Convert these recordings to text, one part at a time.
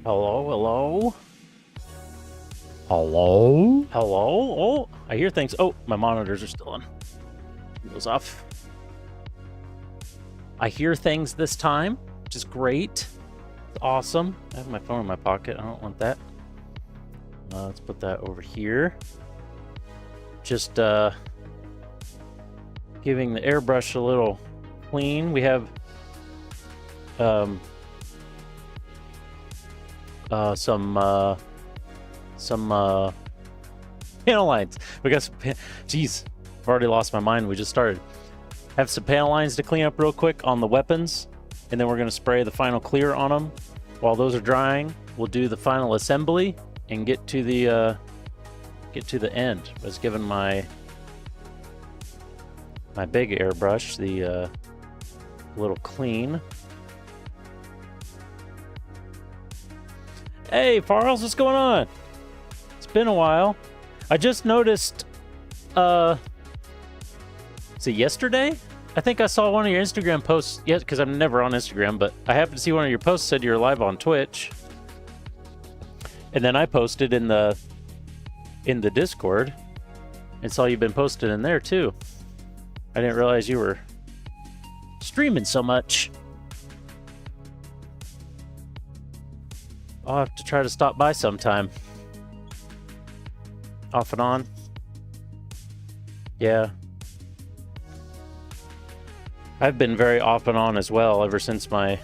Hello, hello? Hello? Hello? Oh, I hear things. Oh, my monitors are still on. It goes off. I hear things this time, which is great. It's awesome. I have my phone in my pocket. I don't want that. Let's put that over here. Just giving the airbrush a little clean. We have some panel lines. We got some, jeez, I've already lost my mind. We just started. Have some panel lines to clean up real quick on the weapons, and then we're going to spray the final clear on them. While those are drying, we'll do the final assembly and get to the end. I was given my big airbrush the little clean. Hey, Farles, what's going on? It's been a while. I just noticed, is it yesterday? I think I saw one of your Instagram posts, yeah, because I'm never on Instagram, but I happened to see one of your posts said you're live on Twitch. And then I posted in the Discord and saw you've been posted in there too. I didn't realize you were streaming so much. I'll have to try to stop by sometime. Off and on. Yeah. I've been very off and on as well ever since my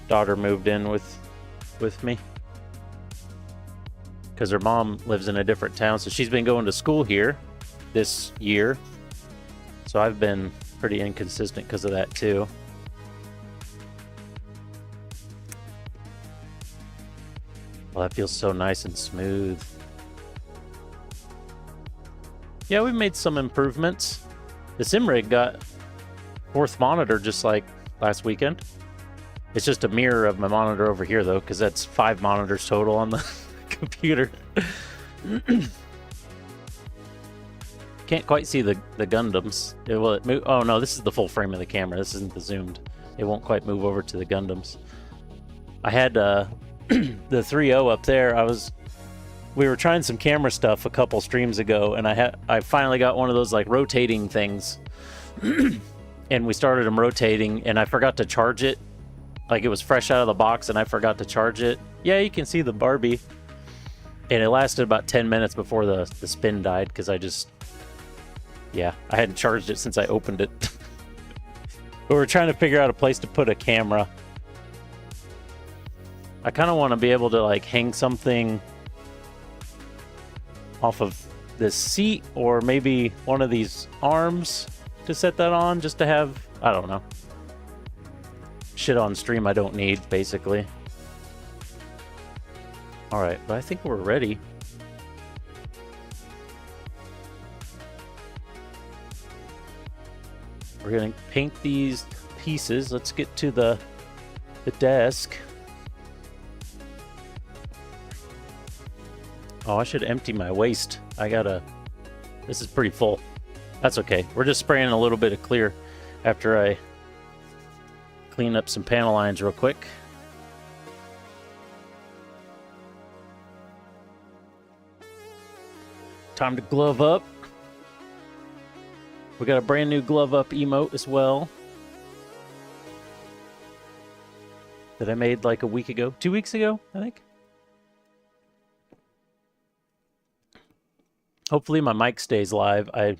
daughter moved in with me. Because her mom lives in a different town, so she's been going to school here this year. So I've been pretty inconsistent because of that too. Well, that feels so nice and smooth. Yeah, we've made some improvements. The sim rig got 4th monitor just like last weekend. It's just a mirror of my monitor over here though, because that's 5 monitors total on the computer. Can't quite see the Gundams. Will it move? Oh no, this is the full frame of the camera. This isn't the zoomed. It won't quite move over to the Gundams. I had the 3.0 up there. We were trying some camera stuff a couple streams ago, and I finally got one of those like rotating things. And we started them rotating, and I forgot to charge it. Like it was fresh out of the box, and I forgot to charge it. Yeah, you can see the Barbie. And it lasted about 10 minutes before the spin died, because I hadn't charged it since I opened it. But we're trying to figure out a place to put a camera. I kind of want to be able to like hang something off of this seat, or maybe one of these arms to set that on, just to have, I don't know, shit on stream I don't need, basically. Alright, but I think we're ready. We're gonna paint these pieces. Let's get to the desk. Oh, I should empty my waste. This is pretty full. That's okay. We're just spraying a little bit of clear after I clean up some panel lines real quick. Time to glove up. We got a brand new glove up emote as well that I made like a week ago, 2 weeks ago, I think. Hopefully my mic stays live. I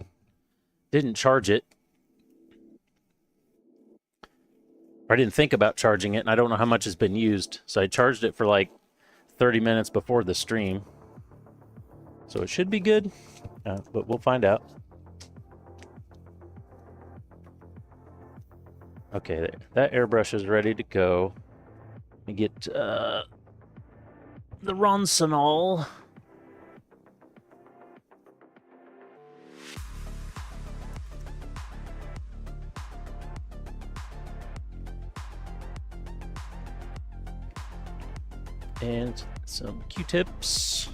didn't charge it. I didn't think about charging it, and I don't know how much has been used. So I charged it for like 30 minutes before the stream. So it should be good, but we'll find out. Okay, that airbrush is ready to go. Let me get the Ronsonol. And some Q-tips.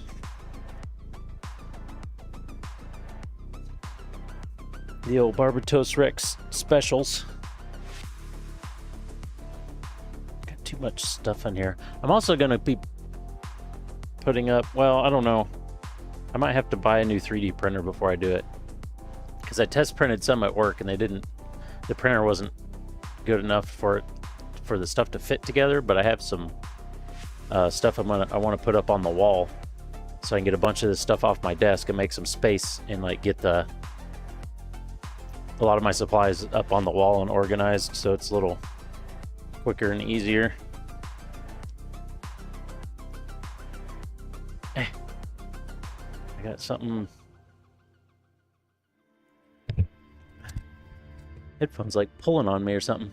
The old Barbatos Rex specials. Got too much stuff in here. I'm also going to be putting up, well, I don't know. I might have to buy a new 3D printer before I do it. Because I test printed some at work and the printer wasn't good enough for the stuff to fit together, but I have some stuff I want to put up on the wall so I can get a bunch of this stuff off my desk and make some space and like get a lot of my supplies up on the wall and organized so it's a little quicker and easier. I got something. Headphones like pulling on me or something.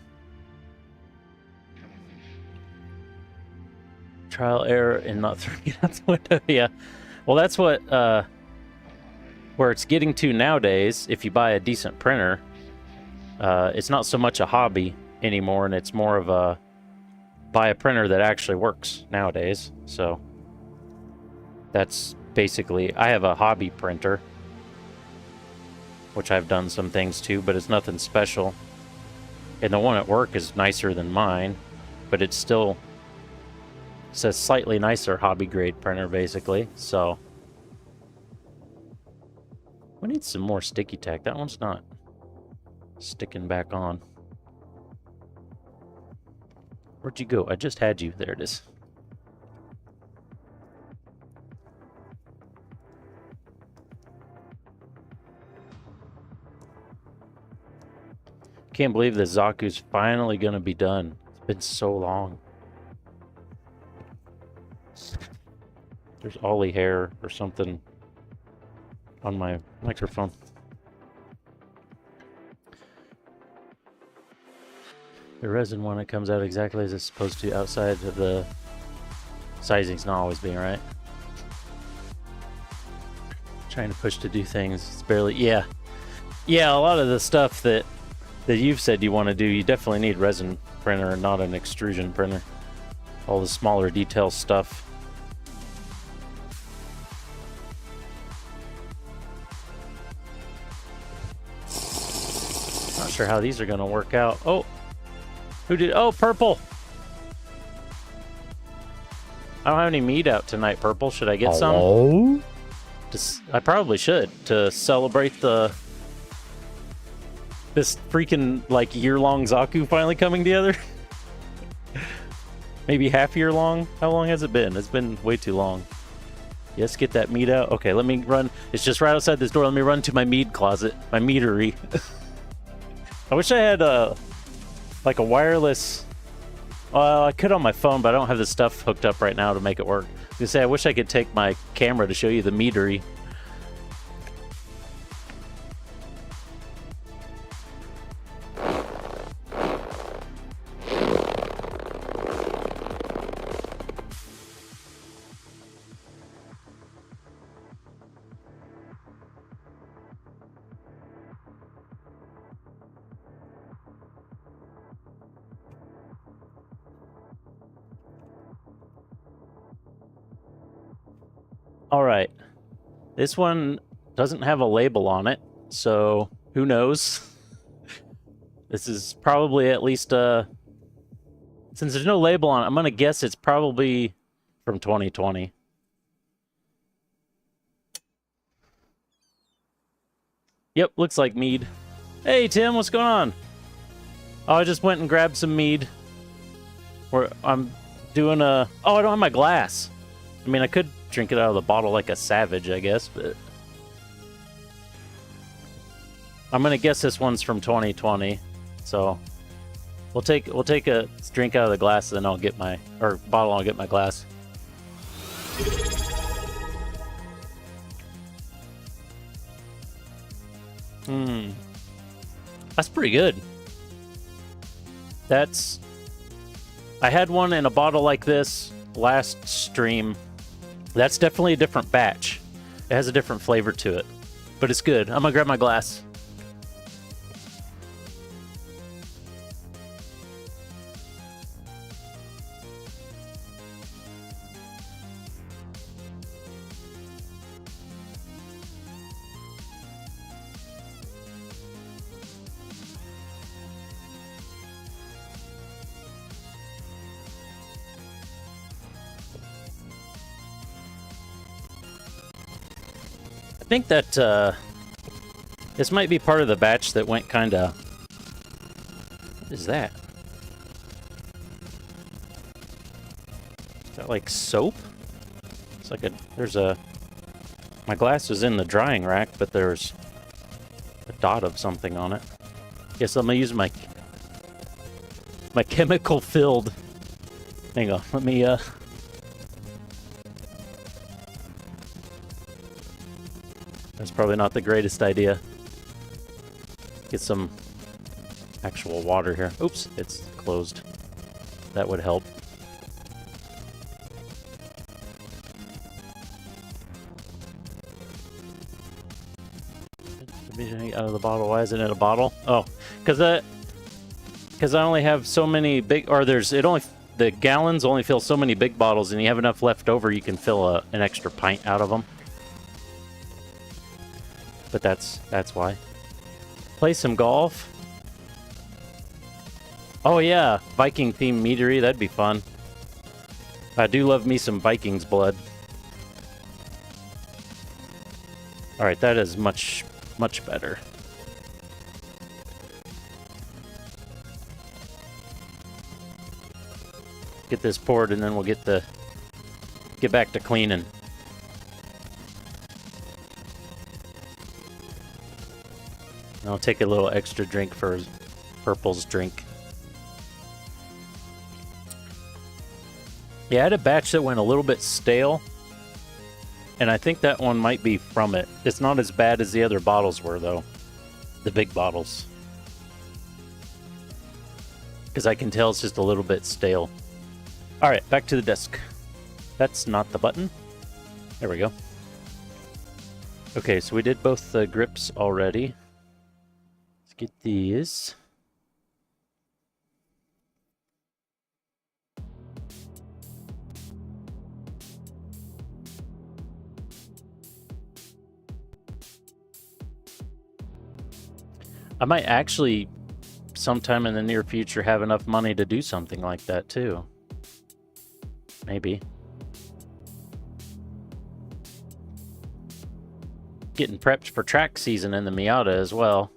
Trial error in not throwing it out the window. Yeah. Well, that's what where it's getting to nowadays. If you buy a decent printer, it's not so much a hobby anymore, and it's more of a buy a printer that actually works nowadays. So that's basically, I have a hobby printer, which I've done some things to, but it's nothing special. And the one at work is nicer than mine, but it's still a slightly nicer hobby grade printer, basically. So we need some more sticky tack. That one's not sticking back on. Where'd you go? I just had you. There it is. Can't believe that Zaku's finally gonna be done. It's been so long. There's Ollie hair or something on my microphone. The resin one, it comes out exactly as it's supposed to outside of the sizing's not always being right. Trying to push to do things, it's barely, yeah. Yeah, a lot of the stuff that you've said you want to do, you definitely need resin printer and not an extrusion printer. All the smaller detail stuff. Not sure how these are going to work out. Oh, who did? Oh, Purple. I don't have any meat out tonight, Purple. Should I get some? I probably should to celebrate this freaking like year-long Zaku finally coming together. Maybe half year long. How long has it been? It's been way too long. Yes, get that meat out. Okay, let me run. It's just right outside this door. Let me run to my mead closet, my meadery. I wish I had like a wireless. Well, I could on my phone, but I don't have the stuff hooked up right now to make it work. I was gonna say I wish I could take my camera to show you the meadery. All right, this one doesn't have a label on it, so who knows? This is probably at least since there's no label on it, I'm gonna guess it's probably from 2020. Yep, looks like mead. Hey Tim, what's going on? Oh, I just went and grabbed some mead. I'm doing a. Oh, I don't have my glass. I mean, I could drink it out of the bottle like a savage, I guess, but I'm gonna guess this one's from 2020. So we'll take a drink out of the glass, and then I'll get my bottle. I'll get my glass. That's pretty good. I had one in a bottle like this last stream. That's definitely a different batch. It has a different flavor to it, but it's good. I'm gonna grab my glass. think that this might be part of the batch that went kind of... What is that? Is that like soap? It's like a... There's a... My glass was in the drying rack, but there's a dot of something on it. Guess I'm gonna use my chemical-filled... Hang on, let me, That's probably not the greatest idea. Get some actual water here. Oops, it's closed. That would help. Out of the bottle. Why isn't it a bottle? Oh, because I only have so many big, or the gallons only fill so many big bottles, and you have enough left over, you can fill an extra pint out of them. But that's why. Play some golf. Oh yeah, Viking themed meadery, that'd be fun. I do love me some Vikings blood. Alright, that is much better. Get this poured and then we'll get back to cleaning. And I'll take a little extra drink for Purple's drink. Yeah, I had a batch that went a little bit stale. And I think that one might be from it. It's not as bad as the other bottles were, though. The big bottles. Because I can tell it's just a little bit stale. Alright, back to the desk. That's not the button. There we go. Okay, so we did both the grips already. Let's get these. I might actually, sometime in the near future, have enough money to do something like that, too. Maybe. Getting prepped for track season in the Miata as well.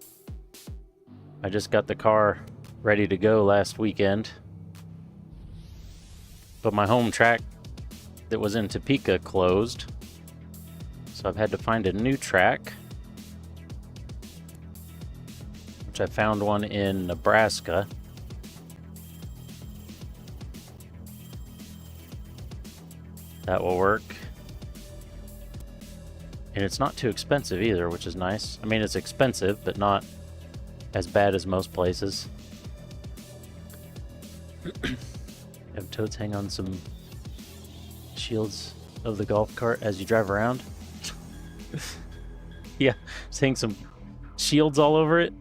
I just got the car ready to go last weekend. But my home track that was in Topeka closed. So I've had to find a new track. Which I found one in Nebraska. That will work. And it's not too expensive either, which is nice. I mean, it's expensive, but not as bad as most places. Have totes hang on some shields of the golf cart as you drive around. Yeah, just hang some shields all over it.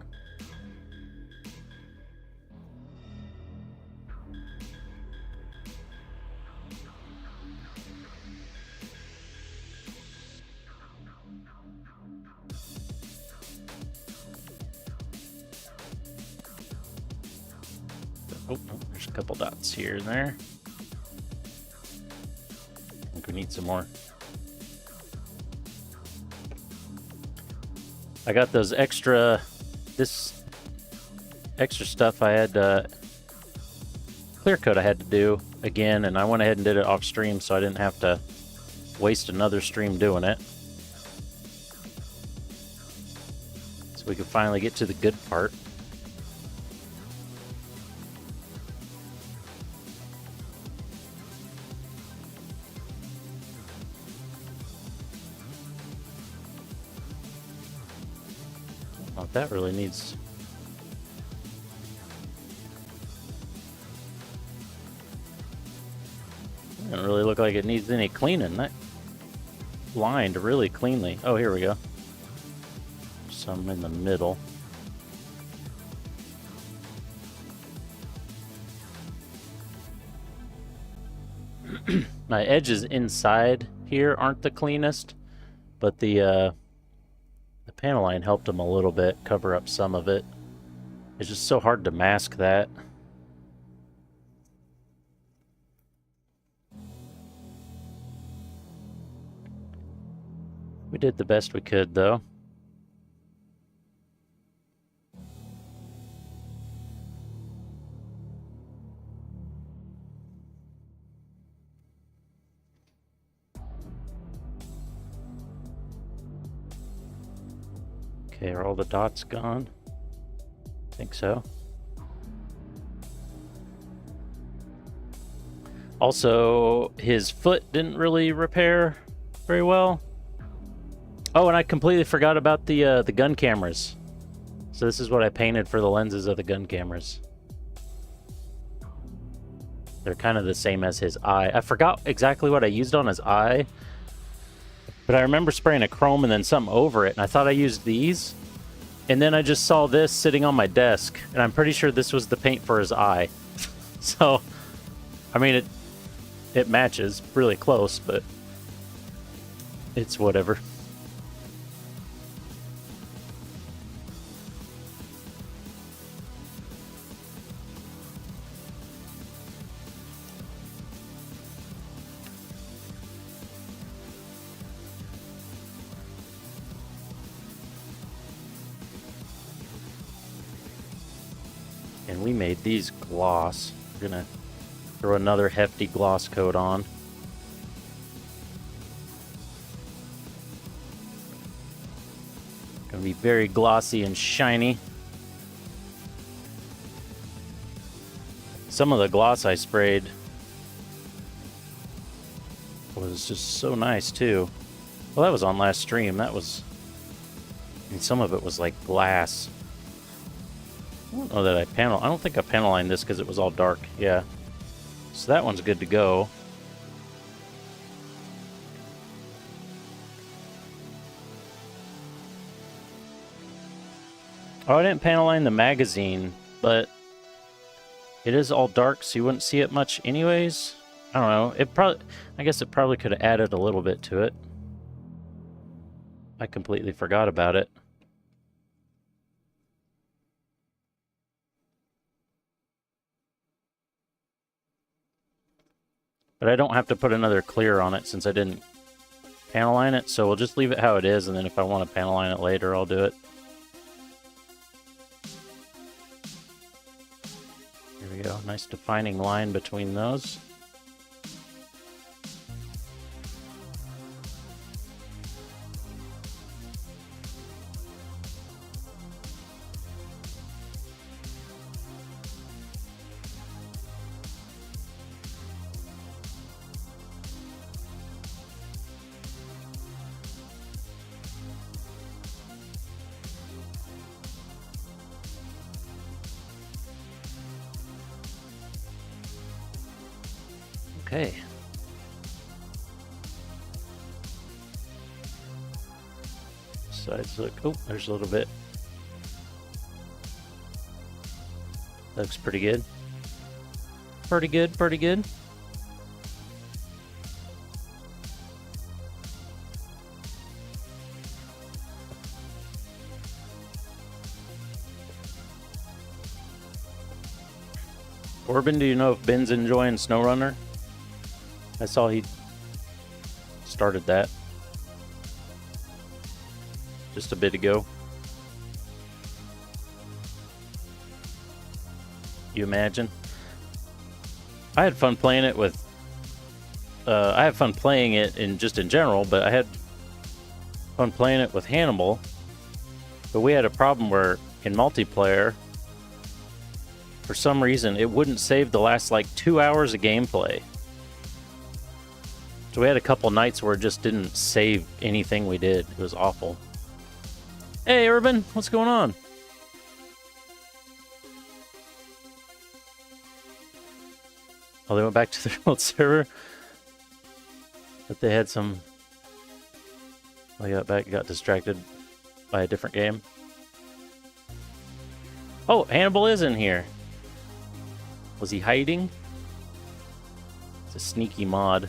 Oh, there's a couple dots here and there. I think we need some more. I got those extra stuff I had clear coat I had to do again, and I went ahead and did it off stream so I didn't have to waste another stream doing it. So we could finally get to the good part. Oh, that really needs... Doesn't really look like it needs any cleaning. That lined really cleanly. Oh, here we go. Some in the middle. My edges inside here aren't the cleanest, but the panel line helped them a little bit cover up some of it. It's just so hard to mask that. We did the best we could, though. Okay, are all the dots gone? I think so. Also, his foot didn't really repair very well. Oh, and I completely forgot about the gun cameras. So this is what I painted for the lenses of the gun cameras. They're kind of the same as his eye. I forgot exactly what I used on his eye, but I remember spraying a chrome and then something over it, and I thought I used these. And then I just saw this sitting on my desk, and I'm pretty sure this was the paint for his eye. So, I mean, it matches really close, but it's whatever. And we made these gloss. We're gonna throw another hefty gloss coat on. Gonna be very glossy and shiny. Some of the gloss I sprayed was just so nice too. Well, that was on last stream. That was, and some of it was like glass. I don't know that I don't think I panel lined this because it was all dark. Yeah. So that one's good to go. Oh, I didn't panel line the magazine, but it is all dark, so you wouldn't see it much anyways. I don't know. I guess it probably could have added a little bit to it. I completely forgot about it. But I don't have to put another clear on it since I didn't panel line it, so we'll just leave it how it is, and then if I want to panel line it later, I'll do it. Here we go. Nice defining line between those. Okay. Sides look. Oh, there's a little bit. Looks pretty good. Pretty good, pretty good. Corbin, do you know if Ben's enjoying SnowRunner? I saw he started that just a bit ago. You imagine? I had fun playing it with. I have fun playing it in general, but I had fun playing it with Hannibal. But we had a problem where in multiplayer, for some reason, it wouldn't save the last like 2 hours of gameplay. So we had a couple nights where it just didn't save anything we did. It was awful. Hey, Urban, what's going on? Oh, they went back to their old server? But they had some... I got distracted by a different game. Oh, Hannibal is in here. Was he hiding? It's a sneaky mod.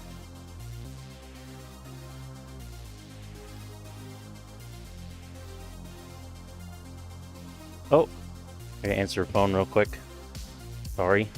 Oh, I gotta answer a phone real quick. Sorry.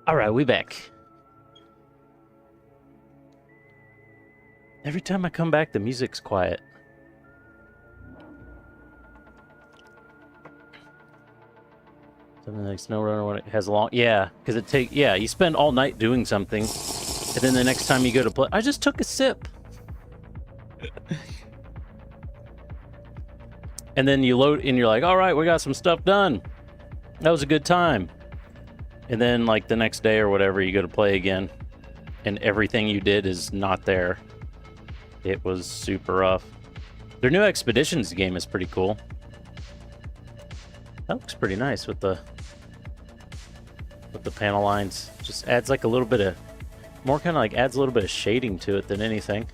All right, we back. Every time I come back, the music's quiet. Something like SnowRunner when it has long... Yeah, because it take... Yeah, you spend all night doing something, and then the next time you go to play... I just took a sip. And then you load, and you're like, all right, we got some stuff done. That was a good time. And then, like, the next day or whatever, you go to play again, and everything you did is not there. It was super rough. Their new Expeditions game is pretty cool. That looks pretty nice with the panel lines. Just adds like a little bit of, more kind of like adds a little bit of shading to it than anything.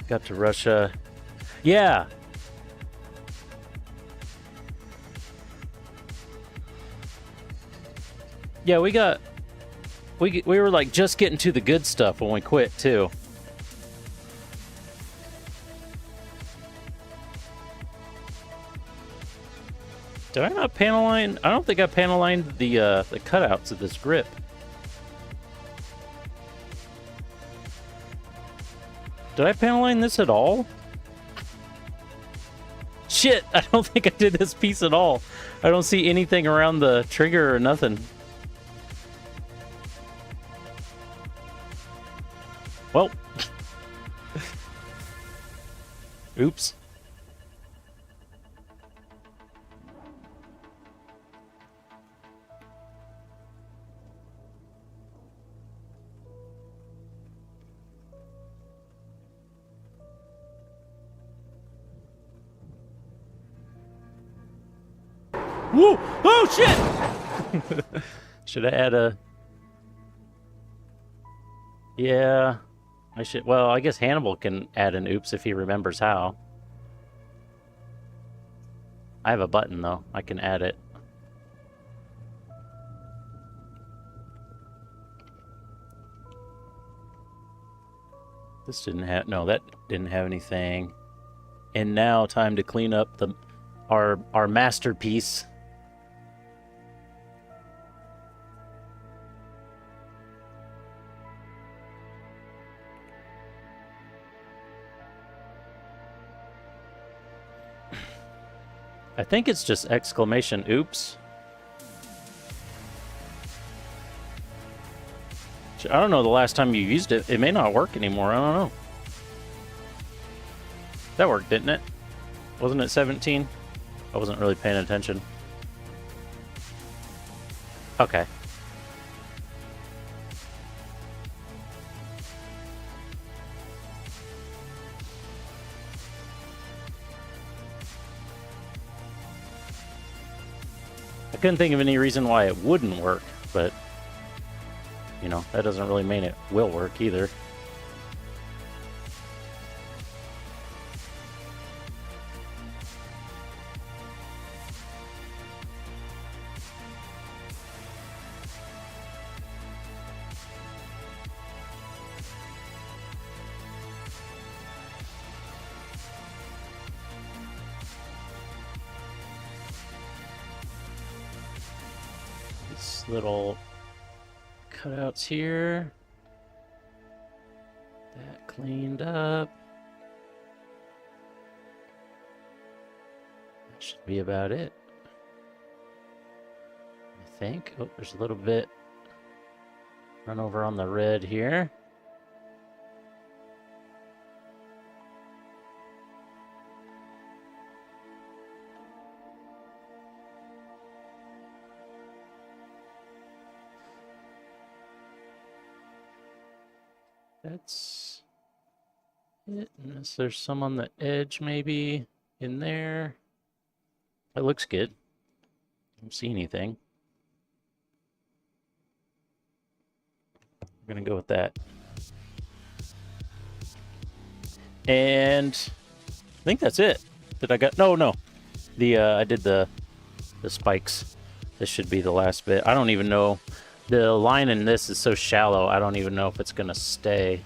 Got to Russia. Yeah. Yeah, we were like just getting to the good stuff when we quit too. Did I not panel line? I don't think I panel lined the cutouts of this grip. Did I panel line this at all? Shit, I don't think I did this piece at all. I don't see anything around the trigger or nothing. Well. Oops. Whoa! Oh shit! Should I add a... Yeah, I should... Well, I guess Hannibal can add an oops if he remembers how. I have a button though, I can add it. This didn't have... No, that didn't have anything. And now time to clean up the our masterpiece. I think it's just exclamation oops. I don't know the last time you used it. It may not work anymore. I don't know. That worked, didn't it? Wasn't it 17? I wasn't really paying attention. Okay. I couldn't think of any reason why it wouldn't work, but, you know, that doesn't really mean it will work either. Little cutouts here. That cleaned up. That should be about it, I think. Oh, there's a little bit run over on the red here. That's it, unless there's some on the edge maybe in there. That looks good. I don't see anything. We're gonna go with that. And I think that's it. Did I got... No. I did the spikes. This should be the last bit. I don't even know. The line in this is so shallow, I don't even know if it's gonna stay.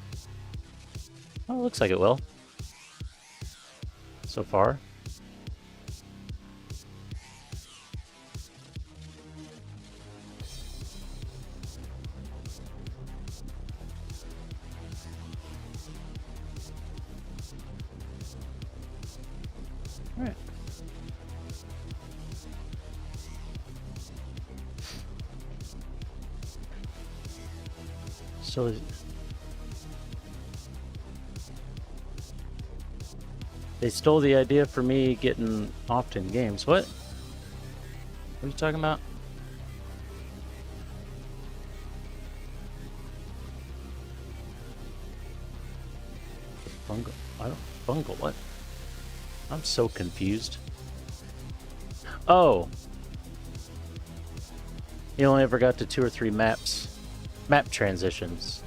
Oh, it looks like it will. so far. All right. So they stole the idea for me getting often games. What? What are you talking about? Bungle? I don't bungle. What? I'm so confused. Oh, you only ever got to 2 or 3 map transitions.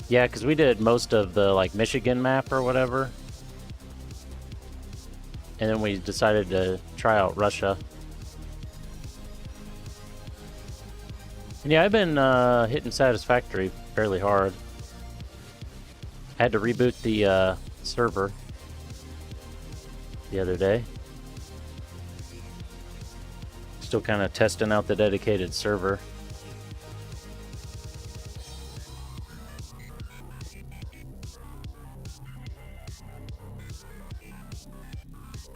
Yeah, because we did most of the like Michigan map or whatever, and then we decided to try out Russia. And yeah, I've been hitting Satisfactory fairly hard. I had to reboot the server the other day. Still kind of testing out the dedicated server.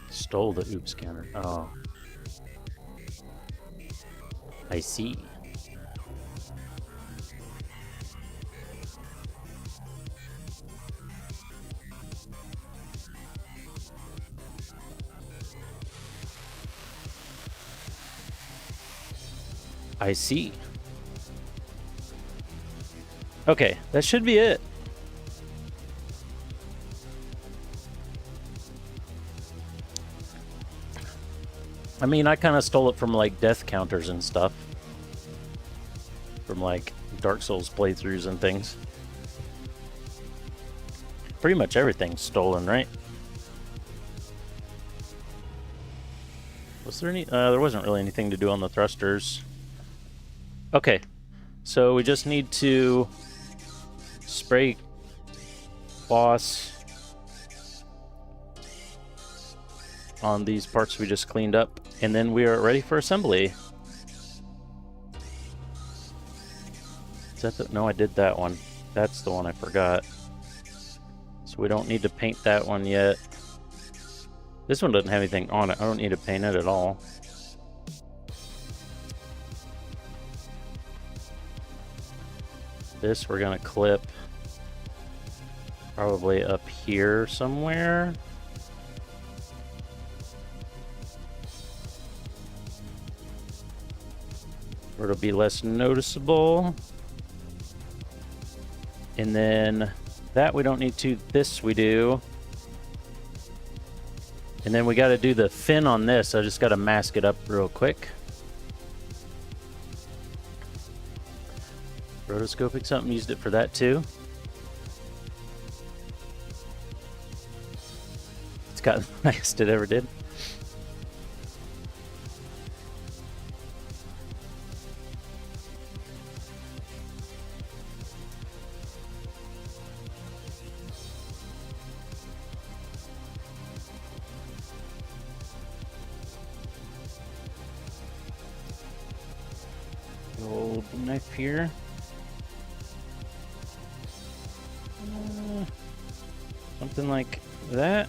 Stole the oops counter. Oh. I see. I see. Okay, that should be it. I mean, I kind of stole it from like death counters and stuff. From like Dark Souls playthroughs and things. Pretty much everything's stolen, right? Was there any? There wasn't really anything to do on the thrusters. Okay, so we just need to spray boss on these parts we just cleaned up, and then we are ready for assembly. Is that the... No, I did that one. That's the one I forgot. So we don't need to paint that one yet. This one doesn't have anything on it. I don't need to paint it at all. This we're gonna clip probably up here somewhere. Where it'll be less noticeable. And then that we don't need to. This we do. And then we got to do the fin on this. I just got to mask it up real quick. Rotoscoping something, used it for that too. It's got the nicest it ever did. Old knife here. Something like that.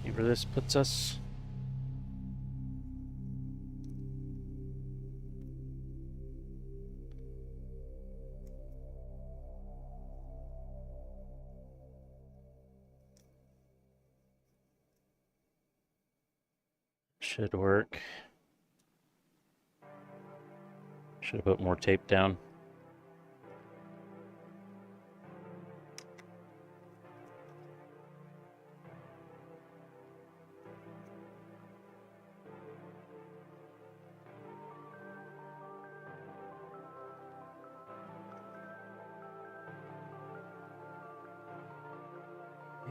See where this puts us. Should work. Should have put more tape down.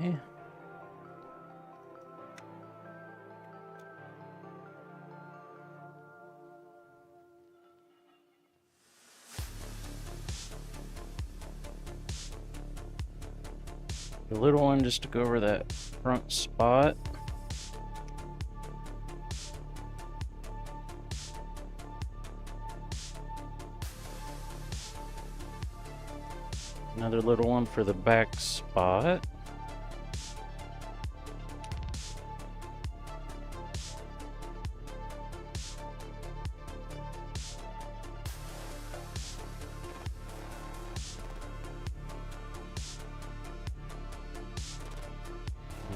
Yeah. The little one just to go over that front spot. Another little one for the back spot.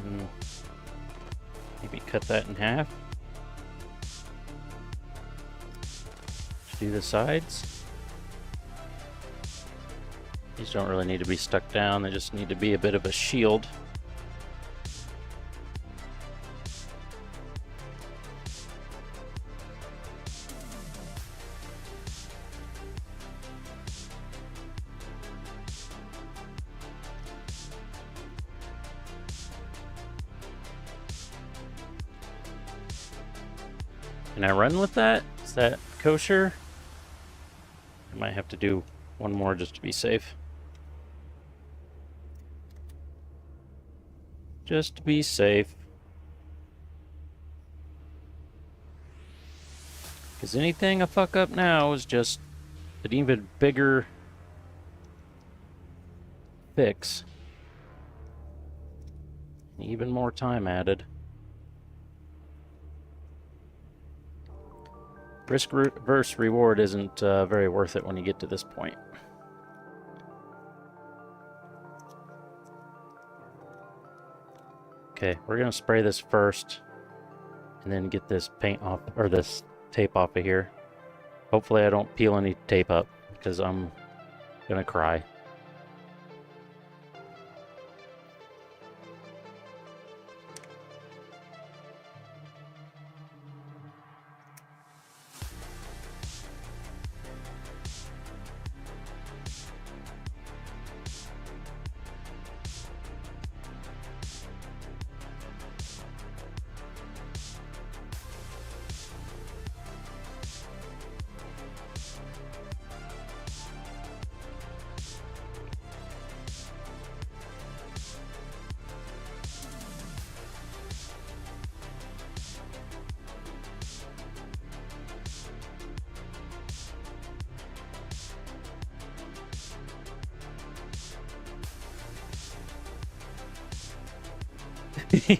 And maybe cut that in half. Just do the sides. These don't really need to be stuck down, they just need to be a bit of a shield. Can I run with that? Is that kosher? I might have to do one more just to be safe. Just to be safe. Because anything I fuck up now is just an even bigger fix. Even more time added. Risk versus reward isn't very worth it when you get to this point. Okay, we're gonna spray this first and then get this paint off, or this tape off of here. Hopefully I don't peel any tape up because I'm gonna cry.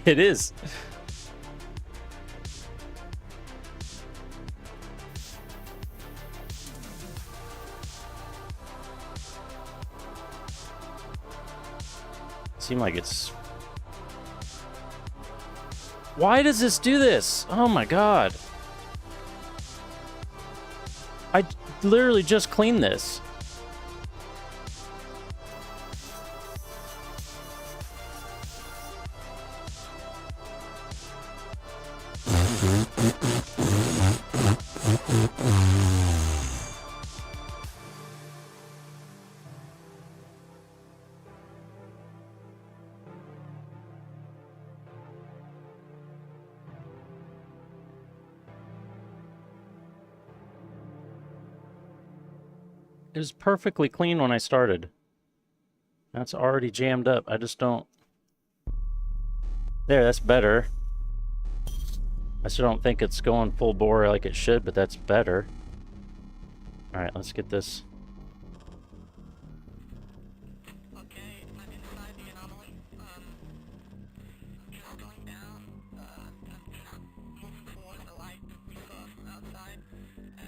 It is. Seem like it's... Why does this do this? Oh my god. I literally just cleaned this. It was perfectly clean when I started. That's already jammed up. I just don't... There, that's better. I still don't think it's going full bore like it should, but that's better. Alright, let's get this. Okay, I'm inside the anomaly. Char going down. I'm Char moving towards the light from outside.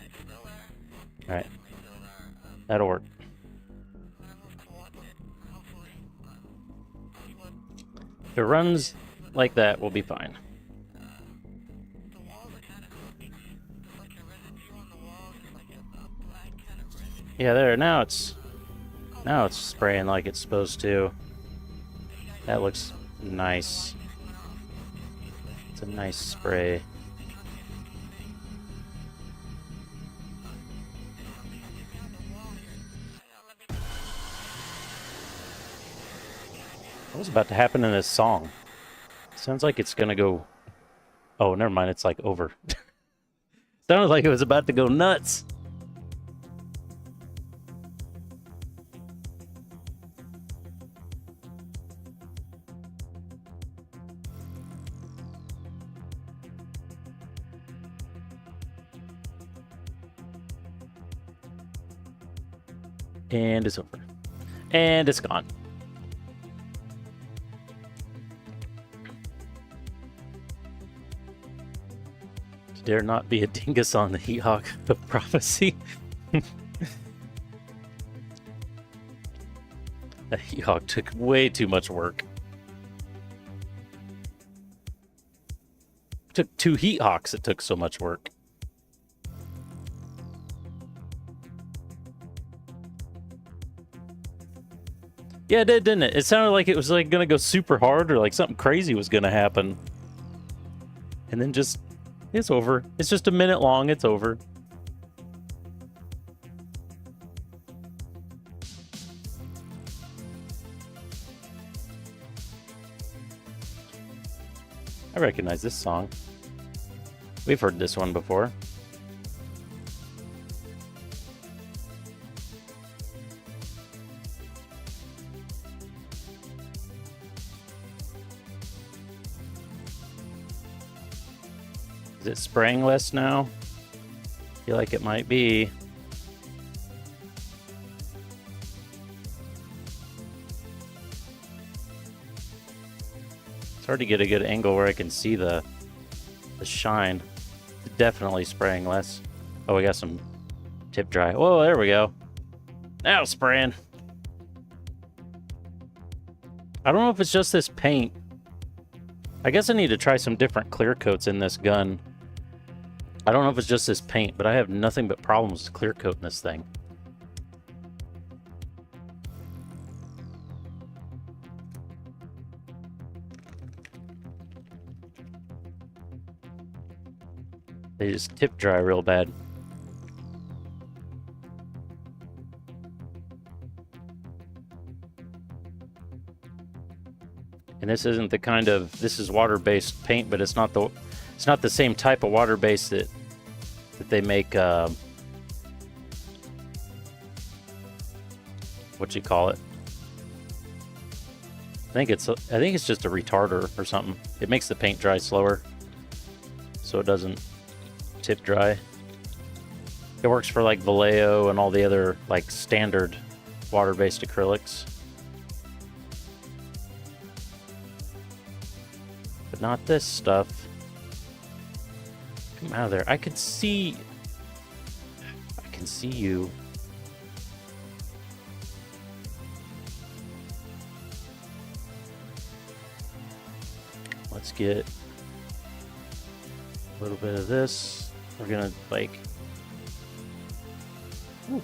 It's still there. Alright. Still there. That'll work. I'm gonna move towards it. Hopefully. See what If it runs like that, we'll be fine. the walls are kind of spooky. There's like a residue on the walls. There's like a black kind of residue. Yeah, there. Now it's spraying like it's supposed to. That looks nice. It's a nice spray. What was about to happen in this song? Sounds like it's gonna go... Oh, never mind, it's like over. Sounded like it was about to go nuts. And it's over. And it's gone. Dare not be a dingus on the Heat Hawk of Prophecy. That Heat Hawk took way too much work. It took 2 Heat Hawks, it took so much work. Yeah, it did, didn't it? It sounded like it was like gonna go super hard or like something crazy was gonna happen. And then just, it's over. It's just a minute long, it's over. I recognize this song. We've heard this one before. Is it spraying less now? I feel like it might be. It's hard to get a good angle where I can see the shine. It's definitely spraying less. Oh, we got some tip dry. Whoa, there we go. Now spraying. I don't know if it's just this paint. I guess I need to try some different clear coats in this gun. I don't know if it's just this paint, but I have nothing but problems with clear coating this thing. They just tip dry real bad. And this isn't the kind of, this is water-based paint, but it's not the same type of water-based that they make, what you call it? I think it's just a retarder or something. It makes the paint dry slower, so it doesn't tip dry. It works for like Vallejo and all the other like standard water-based acrylics. But not this stuff. Come out of there. I can see you. Let's get a little bit of this. We're gonna like, ooh.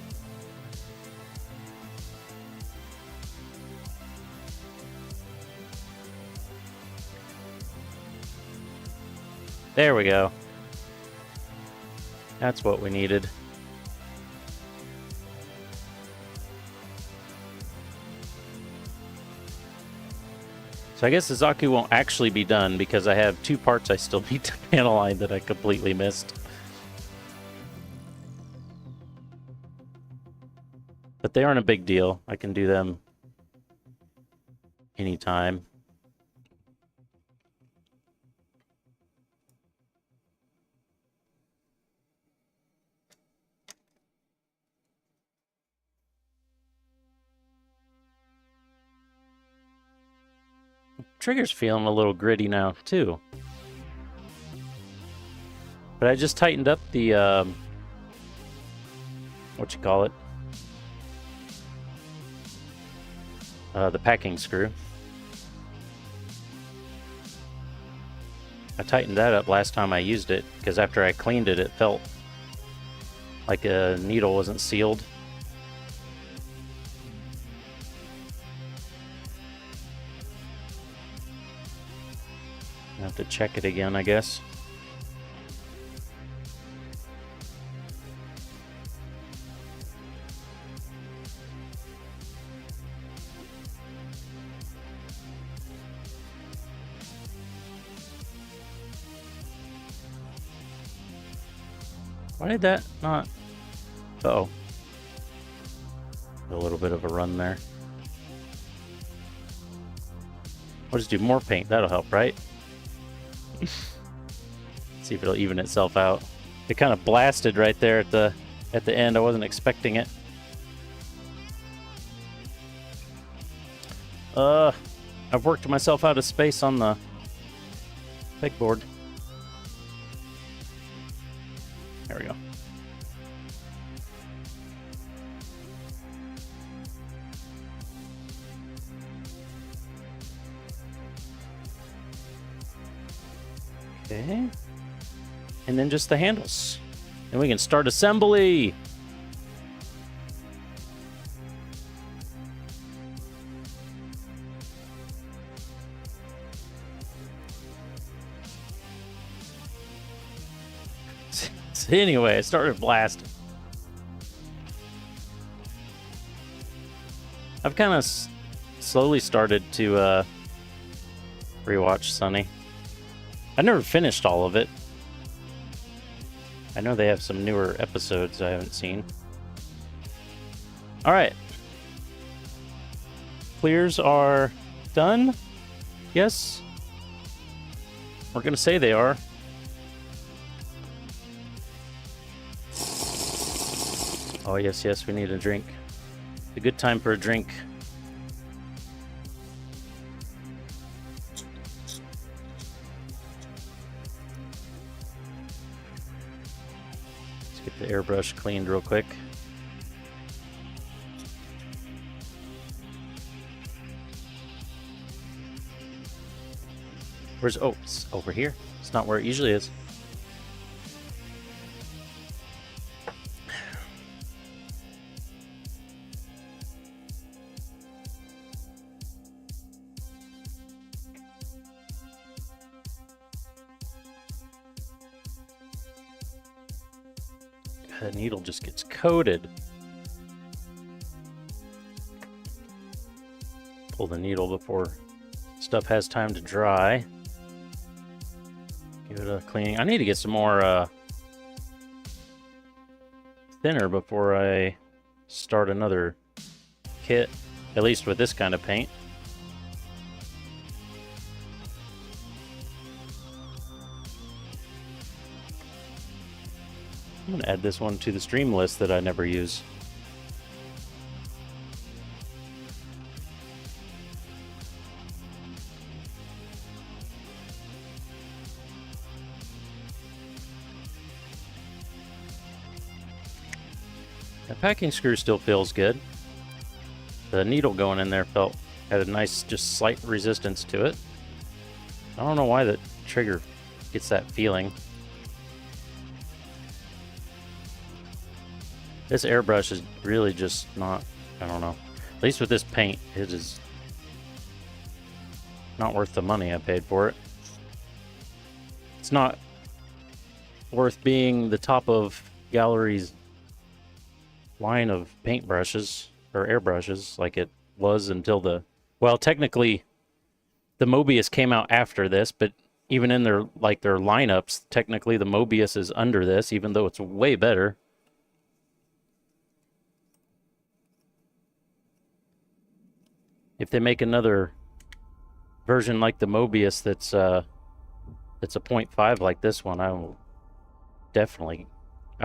There we go. That's what we needed. So I guess the Zaku won't actually be done because I have 2 parts I still need to panel line that I completely missed. But they aren't a big deal. I can do them anytime. Trigger's feeling a little gritty now, too. But I just tightened up the, what you call it? The packing screw. I tightened that up last time I used it, because after I cleaned it, it felt like a needle wasn't sealed. I have to check it again, I guess. Why did that not? Uh-oh. A little bit of a run there. I'll just do more paint. That'll help, right? See if it'll even itself out. It kind of blasted right there at the end. I wasn't expecting it. I've worked myself out of space on the pegboard. There we go. Okay. And then just the handles. And we can start assembly. So anyway, I started blasting. I've kind of slowly started to rewatch Sunny. I never finished all of it. I know they have some newer episodes I haven't seen. Alright. Clears are done? Yes? We're gonna say they are. Oh, yes, yes, we need a drink. A good time for a drink. Let's get the airbrush cleaned real quick. Where's... oh, it's over here. It's not where it usually is. The needle just gets coated. Pull the needle before stuff has time to dry. Give it a cleaning. I need to get some more thinner before I start another kit, at least with this kind of paint. I'm going to add this one to the stream list that I never use. The packing screw still feels good. The needle going in there had a nice, just slight resistance to it. I don't know why the trigger gets that feeling. This airbrush is really just not, I don't know. At least with this paint, it is not worth the money I paid for it. It's not worth being the top of Gallery's line of paintbrushes or airbrushes like it was until the... well, technically, the Mobius came out after this, but even in their lineups, technically the Mobius is under this, even though it's way better. If they make another version like the Mobius that's a 0.5 like this one, I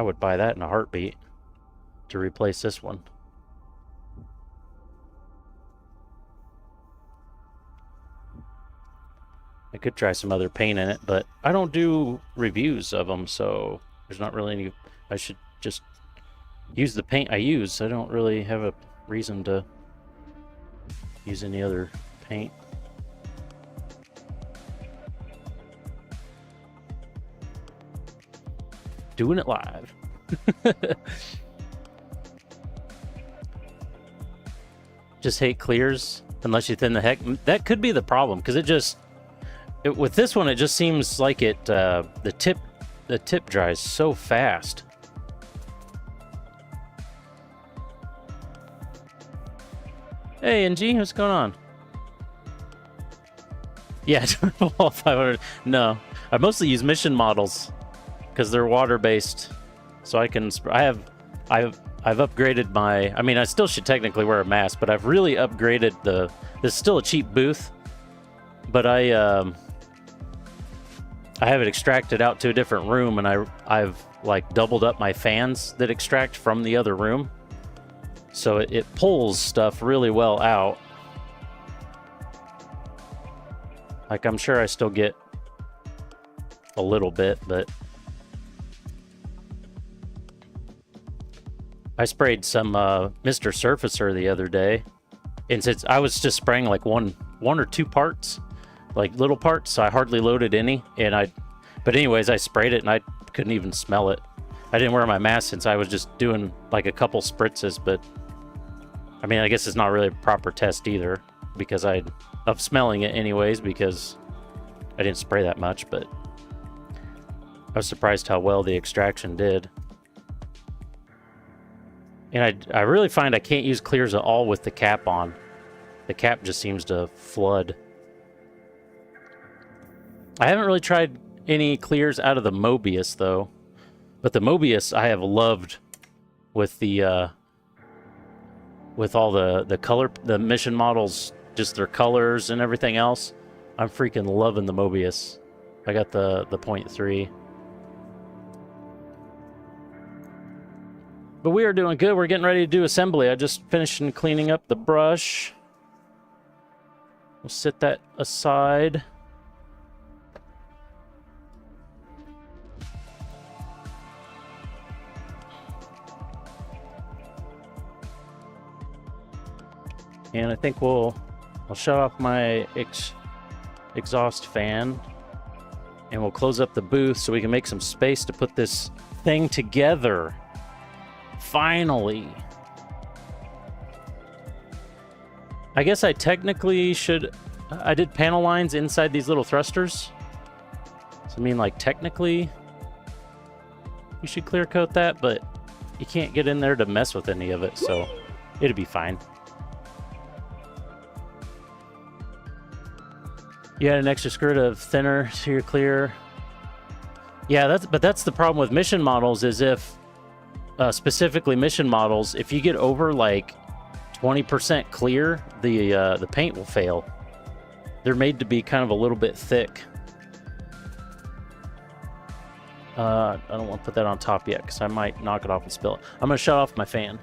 would buy that in a heartbeat to replace this one. I could try some other paint in it, but I don't do reviews of them, so there's not really any... I should just use the paint I use. I don't really have a reason to use any other paint. Doing it live. Just hate clears unless you thin the heck. That could be the problem, because with this one it just seems like the tip dries so fast. Hey, NG, what's going on? Yeah, 500. No, I mostly use mission models because they're water-based, so I've upgraded my... I mean, I still should technically wear a mask, but I've really upgraded this is still a cheap booth, but I have it extracted out to a different room, and I've like doubled up my fans that extract from the other room. So it pulls stuff really well out. Like, I'm sure I still get a little bit, but I sprayed some Mr. Surfacer the other day, and since I was just spraying like one or two parts, like little parts, so I hardly loaded any, but anyways, I sprayed it and I couldn't even smell it. I didn't wear my mask since I was just doing like a couple spritzes, but I mean, I guess it's not really a proper test either, because of smelling it anyways, because I didn't spray that much, but I was surprised how well the extraction did. And I really find I can't use clears at all with the cap on. The cap just seems to flood. I haven't really tried any clears out of the Mobius, though. But the Mobius I have loved with the with all the color, the mission models, just their colors and everything else. I'm freaking loving the Mobius. I got the 0.3. But we are doing good. We're getting ready to do assembly. I just finished cleaning up the brush. We'll set that aside. And I think I'll shut off my exhaust fan, and we'll close up the booth so we can make some space to put this thing together. Finally. I guess I technically should... I did panel lines inside these little thrusters. So I mean, like, technically you should clear coat that, but you can't get in there to mess with any of it, so it'll be fine. You add an extra squirt of thinner to your clear. Yeah, that's the problem with mission models, is if specifically mission models, if you get over like 20% clear, the paint will fail. They're made to be kind of a little bit thick. I don't want to put that on top yet because I might knock it off and spill it. I'm going to shut off my fan.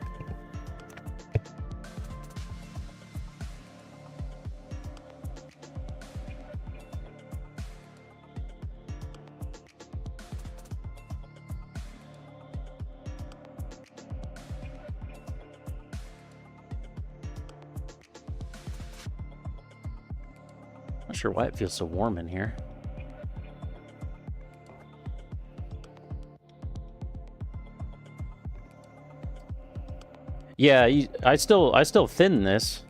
Not sure why it feels so warm in here. Yeah, I still thin this.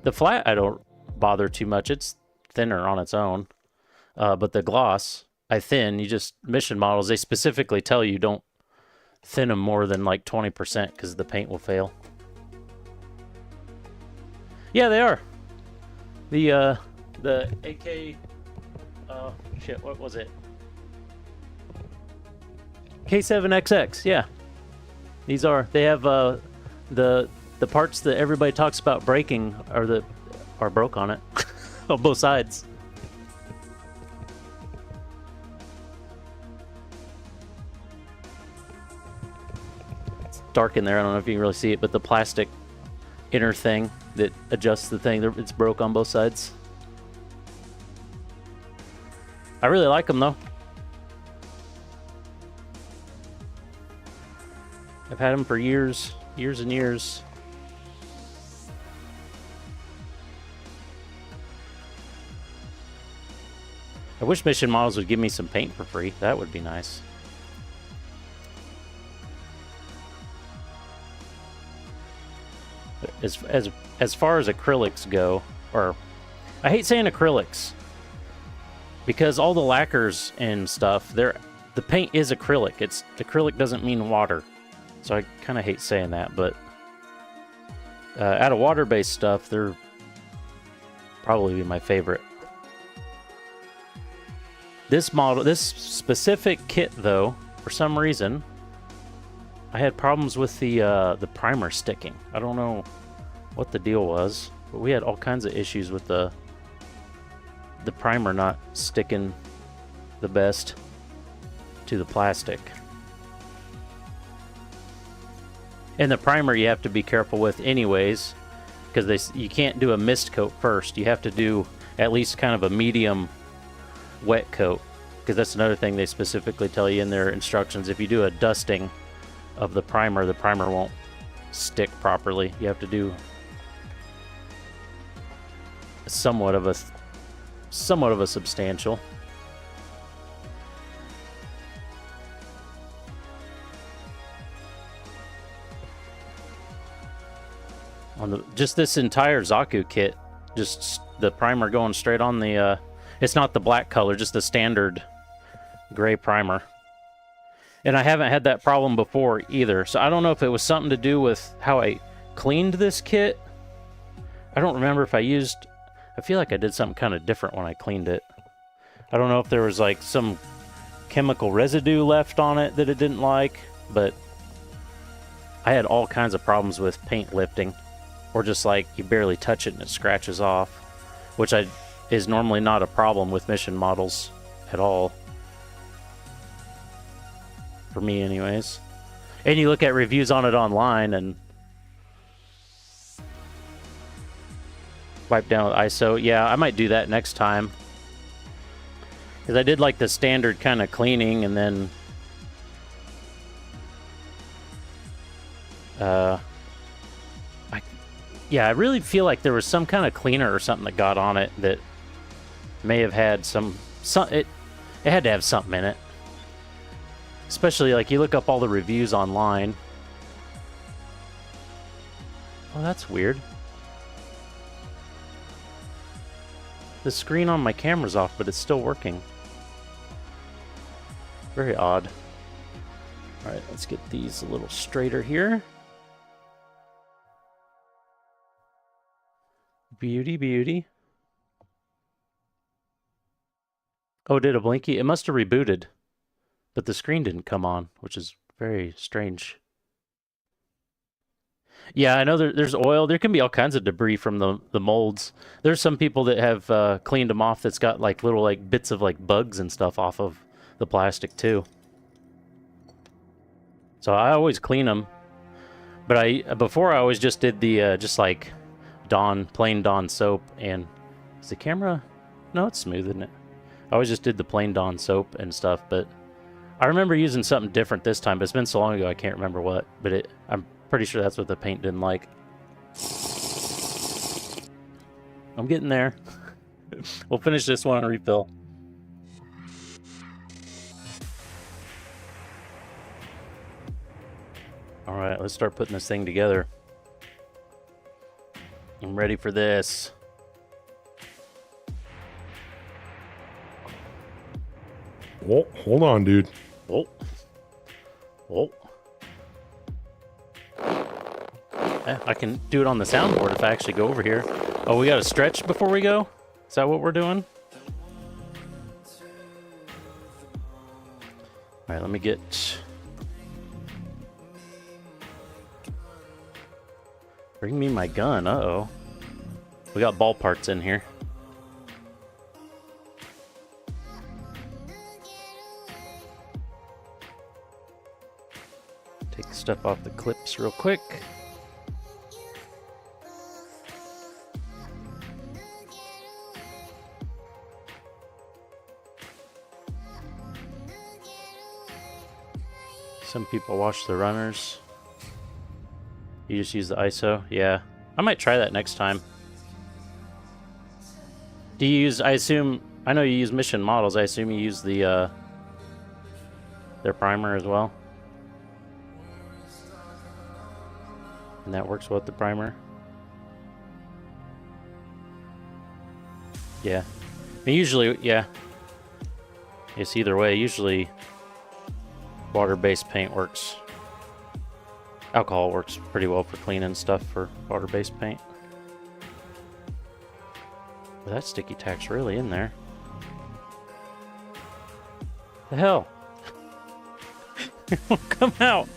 The flat I don't bother too much. It's thinner on its own. But the gloss I thin. You just mission models, they specifically tell you don't thin them more than like 20% because the paint will fail. Yeah, they are. The AK, shit, what was it? K7XX, yeah. These are, they have the parts that everybody talks about breaking are broke on it on both sides. It's dark in there. I don't know if you can really see it, but the plastic inner thing that adjusts the thing, it's broke on both sides. I really like them though. I've had them for years and years. I wish mission models would give me some paint for free. That would be nice. As far as acrylics go, or I hate saying acrylics because all the lacquers and stuff, the paint is acrylic. Acrylic doesn't mean water. So I kind of hate saying that, but out of water-based stuff, they're probably my favorite. This specific kit, though, for some reason, I had problems with the primer sticking. I don't know what the deal was, but we had all kinds of issues with the primer not sticking the best to the plastic. And the primer you have to be careful with anyways, because you can't do a mist coat first. You have to do, at least kind of a medium wet coat, because that's another thing they specifically tell you in their instructions. If you do a dusting of the primer won't stick properly. You have to do somewhat of a substantial. On the just this entire Zaku kit, just the primer going straight on the it's not the black color, just the standard gray primer. And I haven't had that problem before either, so I don't know if it was something to do with how I cleaned this kit. I don't remember if I feel like I did something kind of different when I cleaned it. I don't know if there was like some chemical residue left on it that it didn't like, but I had all kinds of problems with paint lifting, or just like you barely touch it and it scratches off, which is normally not a problem with mission models at all. For me anyways. And you look at reviews on it online and wipe down with ISO. Yeah, I might do that next time. Because I did like the standard kind of cleaning, and then I really feel like there was some kind of cleaner or something that got on it that may have had it had to have something in it. Especially like you look up all the reviews online. Oh, that's weird. The screen on my camera's off, but it's still working. Very odd. Alright, let's get these a little straighter here. Beauty, beauty. Oh, did a blinky? It must have rebooted. But the screen didn't come on, which is very strange. Yeah, I know there's oil. There can be all kinds of debris from the molds. There's some people that have cleaned them off that's got like little like bits of like bugs and stuff off of the plastic too. So I always clean them. But before I always just did the just like plain Dawn soap. And is the camera? No, it's smooth, isn't it? I always just did the plain Dawn soap and stuff, but I remember using something different this time, but it's been so long ago I can't remember what. But I'm pretty sure that's what the paint didn't like. I'm getting there. We'll finish this one on refill. Alright, let's start putting this thing together. I'm ready for this. Oh, hold on, dude. Oh. Oh. I can do it on the soundboard if I actually go over here. Oh, we got to stretch before we go? Is that what we're doing? Alright, let me get... Bring me my gun. Uh-oh. We got ball parts in here. Take stuff off the clips real quick. Some people wash the runners. You just use the ISO? Yeah. I might try that next time. Do you use, I know you use mission models, I assume you use their primer as well? And that works with the primer? Yeah. I mean, usually, yeah. It's either way. Usually, water-based paint works. Alcohol works pretty well for cleaning stuff for water-based paint. Well, that sticky tack's really in there. The hell? It won't come out.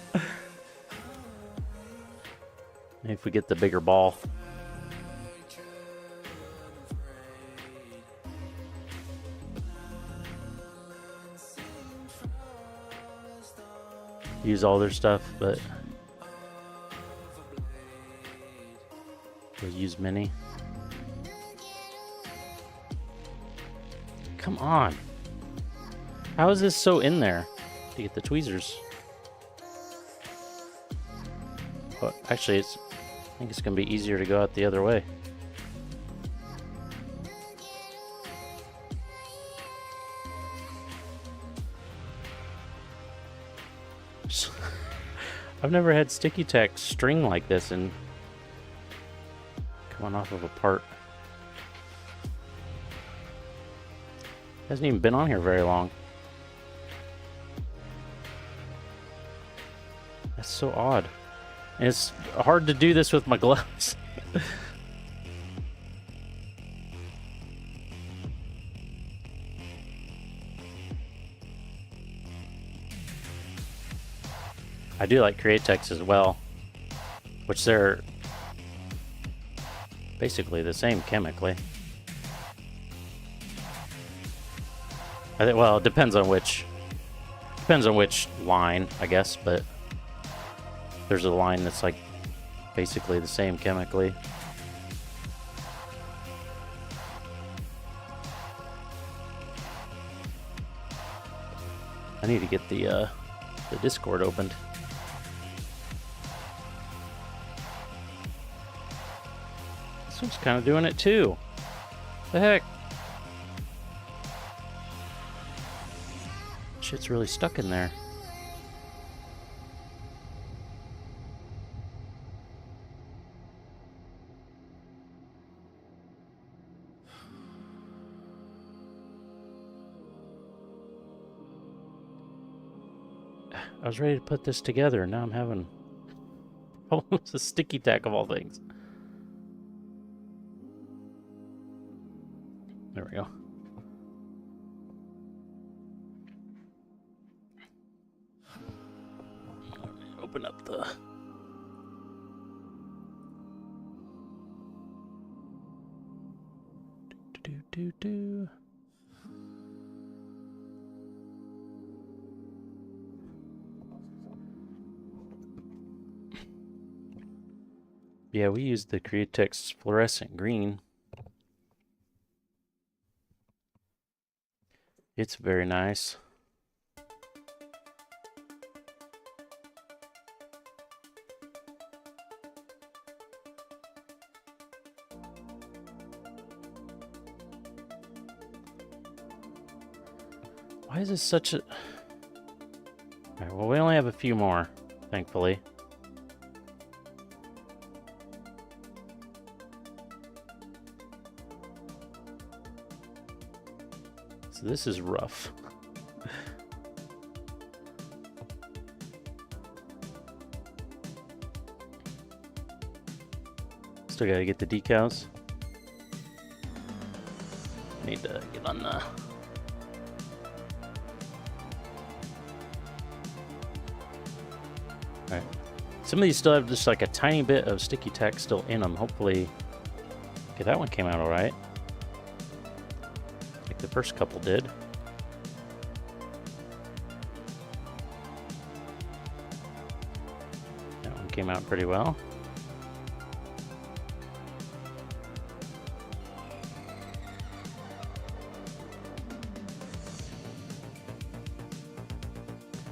Maybe if we get the bigger ball. Use all their stuff, but we'll use mini. Come on. How is this so in there? To get the tweezers. But actually, I think it's going to be easier to go out the other way. I've never had sticky tack string like this and coming off of a part. Hasn't even been on here very long. That's so odd. And it's hard to do this with my gloves. I do like Createx as well, which they're basically the same chemically. I think, well, it depends on which line, I guess, but there's a line that's like basically the same chemically. I need to get the Discord opened. This one's kind of doing it too. The heck? Shit's really stuck in there. I was ready to put this together, and now I'm having almost a sticky tack of all things. There we go. Open up the... Do. Yeah, we used the Createx fluorescent green. It's very nice. Why is this such a... Alright, well, we only have a few more, thankfully. So this is rough. Still gotta get the decals. Need to get on the... Alright. Some of these still have just like a tiny bit of sticky tack still in them. Hopefully... Okay, that one came out alright. Like the first couple did. That one came out pretty well.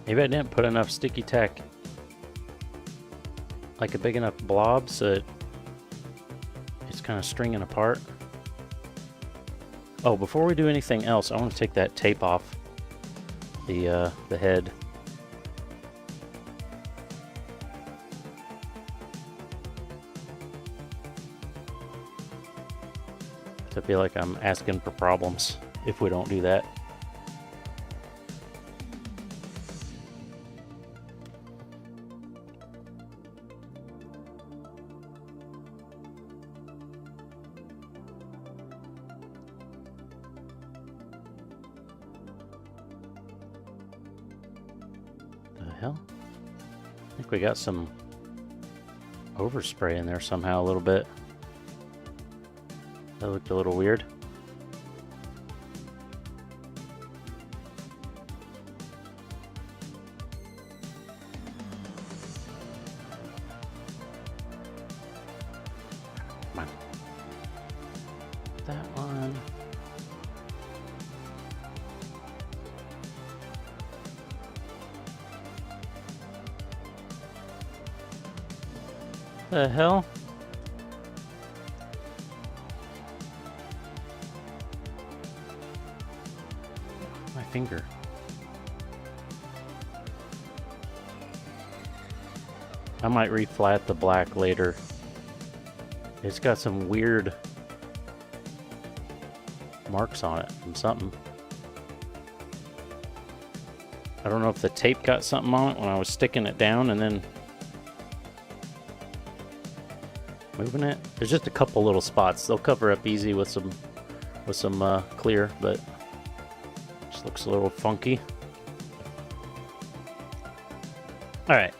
Maybe I didn't put enough sticky tack, like a big enough blob, so that it's kind of stringing apart. Oh, before we do anything else, I want to take that tape off the head. I feel like I'm asking for problems if we don't do that. Hell, I think we got some overspray in there somehow a little bit. That looked a little weird. Come on. That one. The hell? My finger. I might reflat the black later. It's got some weird marks on it from something. I don't know if the tape got something on it when I was sticking it down and then moving it. There's just a couple little spots. They'll cover up easy with some clear, but just looks a little funky. All right.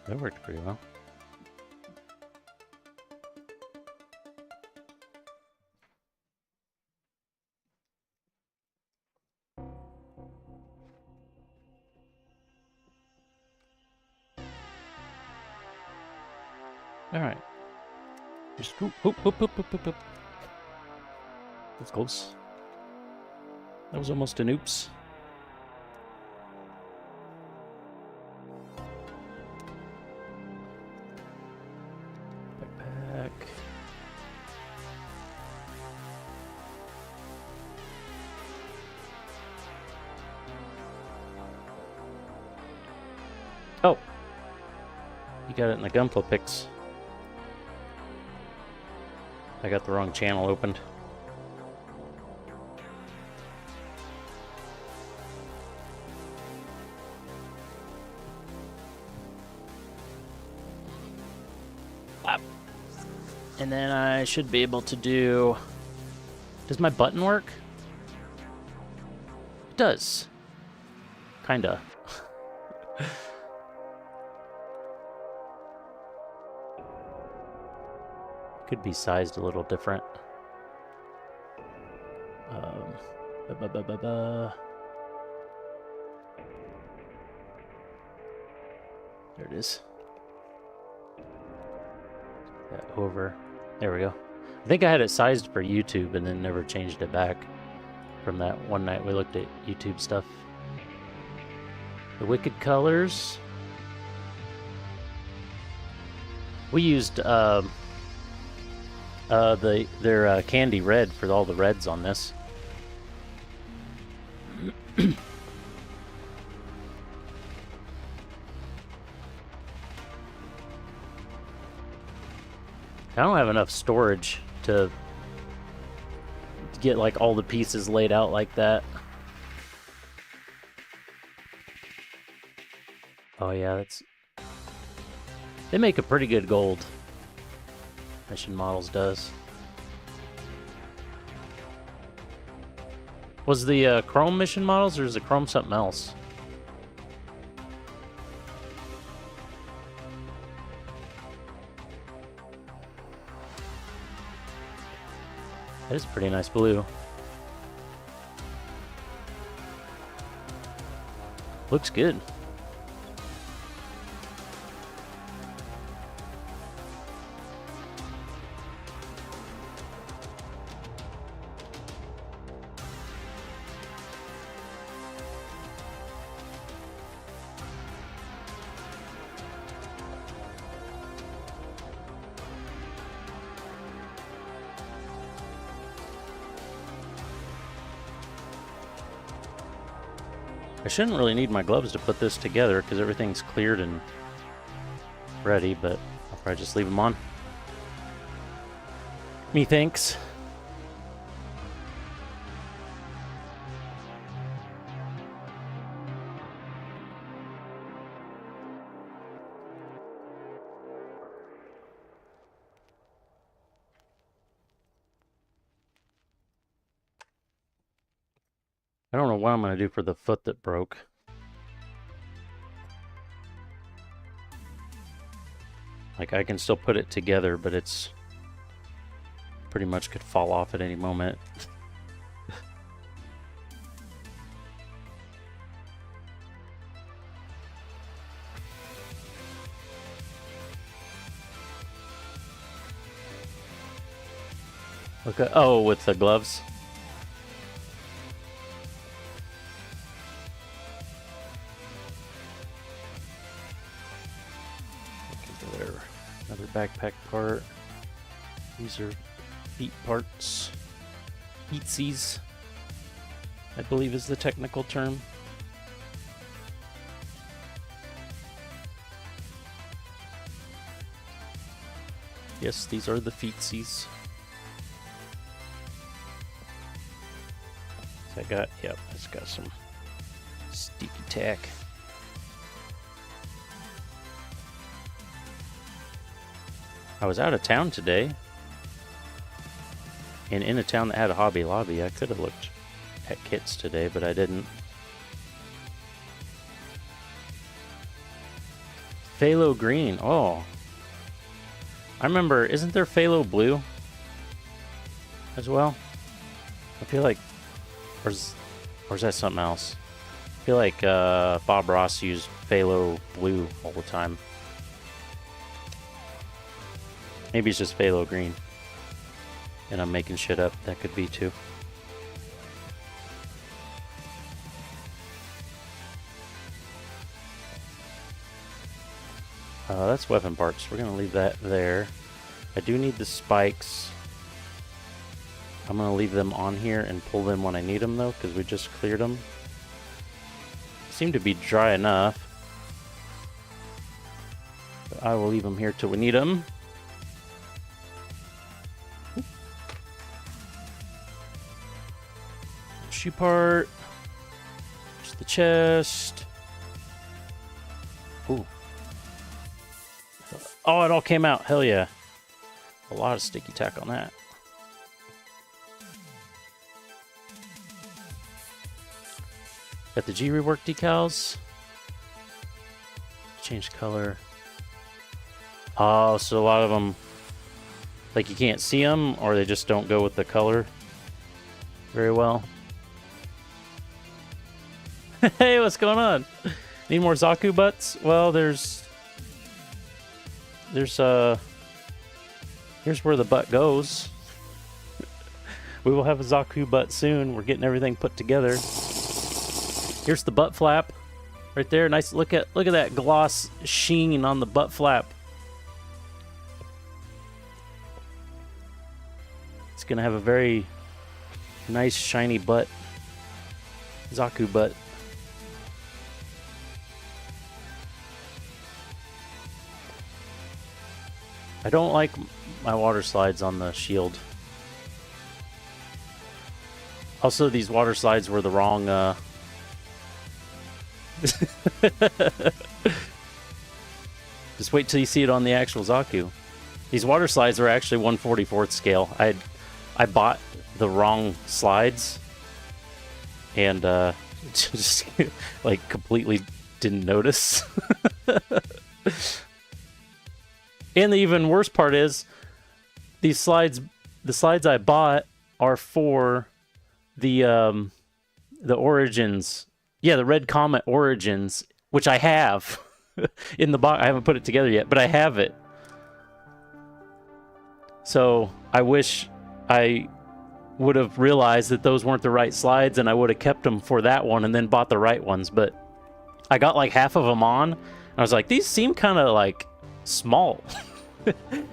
That worked pretty well. All right. Just hoop, hoop, hoop, hoop, hoop, hoop, hoop. That's close. That was almost an oops. Backpack. Oh. You got it in the Gunpla pics. I got the wrong channel opened. And then I should be able to do... Does my button work? It does. Kinda. Could be sized a little different. There it is. That over. There we go. I think I had it sized for YouTube and then never changed it back from that one night we looked at YouTube stuff. The Wicked colors. We used their candy red for all the reds on this. I don't have enough storage to get like all the pieces laid out like that. Oh yeah, that's... They make a pretty good gold. Mission Models does. Was the Chrome Mission Models, or is the Chrome something else? That is pretty nice blue. Looks good. I shouldn't really need my gloves to put this together because everything's cleared and ready, but I'll probably just leave them on. Methinks. I don't know what I'm going to do for the foot that broke. Like, I can still put it together, but it's pretty much could fall off at any moment. Okay. Oh, with the gloves? There, another backpack part. These are feet parts. Feetsies, I believe is the technical term. Yes, these are the feetsies. So I got, yep, it's got some sticky tack. I was out of town today, and in a town that had a Hobby Lobby. I could have looked at kits today, but I didn't. Phthalo green, oh. I remember, isn't there phthalo blue as well? I feel like, or is that something else? I feel like Bob Ross used phthalo blue all the time. Maybe it's just phthalo green. And I'm making shit up. That could be too. That's weapon parts. We're going to leave that there. I do need the spikes. I'm going to leave them on here and pull them when I need them, though, because we just cleared them. Seem to be dry enough. But I will leave them here till we need them. Shoe part. Just the chest. Ooh. Oh, it all came out. Hell yeah. A lot of sticky tack on that. Got the G rework decals. Change color. Oh, so a lot of them, like you can't see them, or they just don't go with the color very well. Hey, what's going on? Need more Zaku butts? Well, here's where the butt goes. We will have a Zaku butt soon. We're getting everything put together. Here's the butt flap right there. Nice. Look at that gloss sheen on the butt flap. It's gonna have a very nice shiny butt. Zaku butt. I don't like my water slides on the shield. Also, these water slides were the wrong, Just wait till you see it on the actual Zaku. These water slides are actually 1/44th scale. I bought the wrong slides and just like completely didn't notice. And the even worse part is these slides, the slides I bought are for the Origins. Yeah, the Red Comet Origins, which I have in the box. I haven't put it together yet, but I have it. So I wish I would have realized that those weren't the right slides, and I would have kept them for that one and then bought the right ones. But I got like half of them on, and I was like, these seem kind of like small.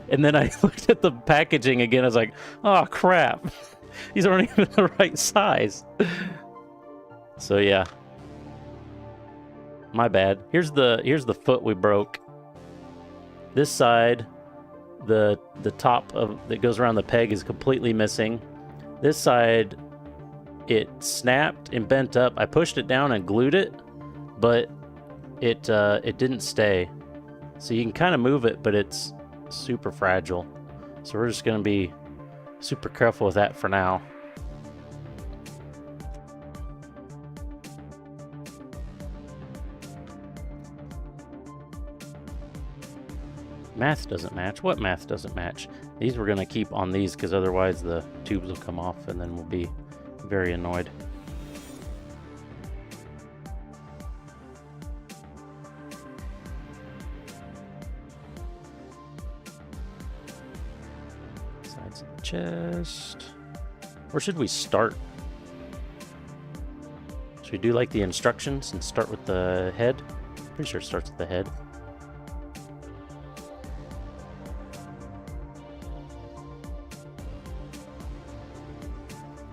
And then I looked at the packaging again. I was like, oh crap, these aren't even the right size. So yeah, my bad. Here's the foot we broke. This side, the top of that goes around the peg is completely missing. This side, it snapped and bent up. I pushed it down and glued it, but it didn't stay. So you can kind of move it, but it's super fragile. So we're just gonna be super careful with that for now. Math doesn't match. What math doesn't match? These we're gonna keep on these because otherwise the tubes will come off and then we'll be very annoyed. Sides of the chest. Where should we start? Should we do like the instructions and start with the head? Pretty sure it starts with the head.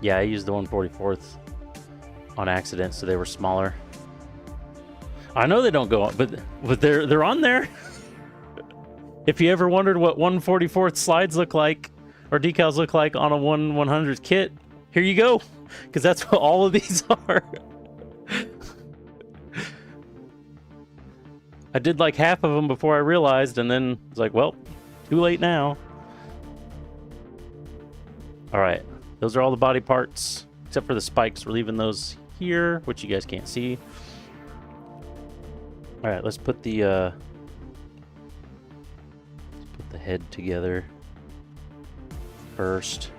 Yeah, I used the 1/44th on accident, so they were smaller. I know they don't go on, but they're on there. If you ever wondered what 1/44th slides look like or decals look like on a 1/100th kit, here you go, because that's what all of these are. I did like half of them before I realized, and then it's like, well, too late now. All right, those are all the body parts except for the spikes. We're leaving those here, which you guys can't see. All right, let's put the head together first.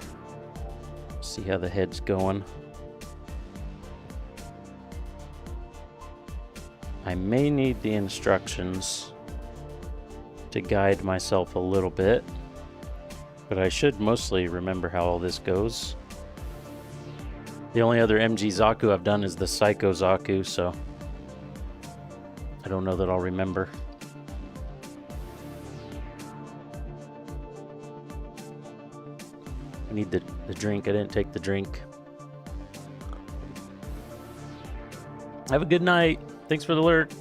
See how the head's going. I may need the instructions to guide myself a little bit, but I should mostly remember how all this goes. The only other MG Zaku I've done is the Psycho Zaku, so I don't know that I'll remember. I need the drink. I didn't take the drink. Have a good night. Thanks for the alert.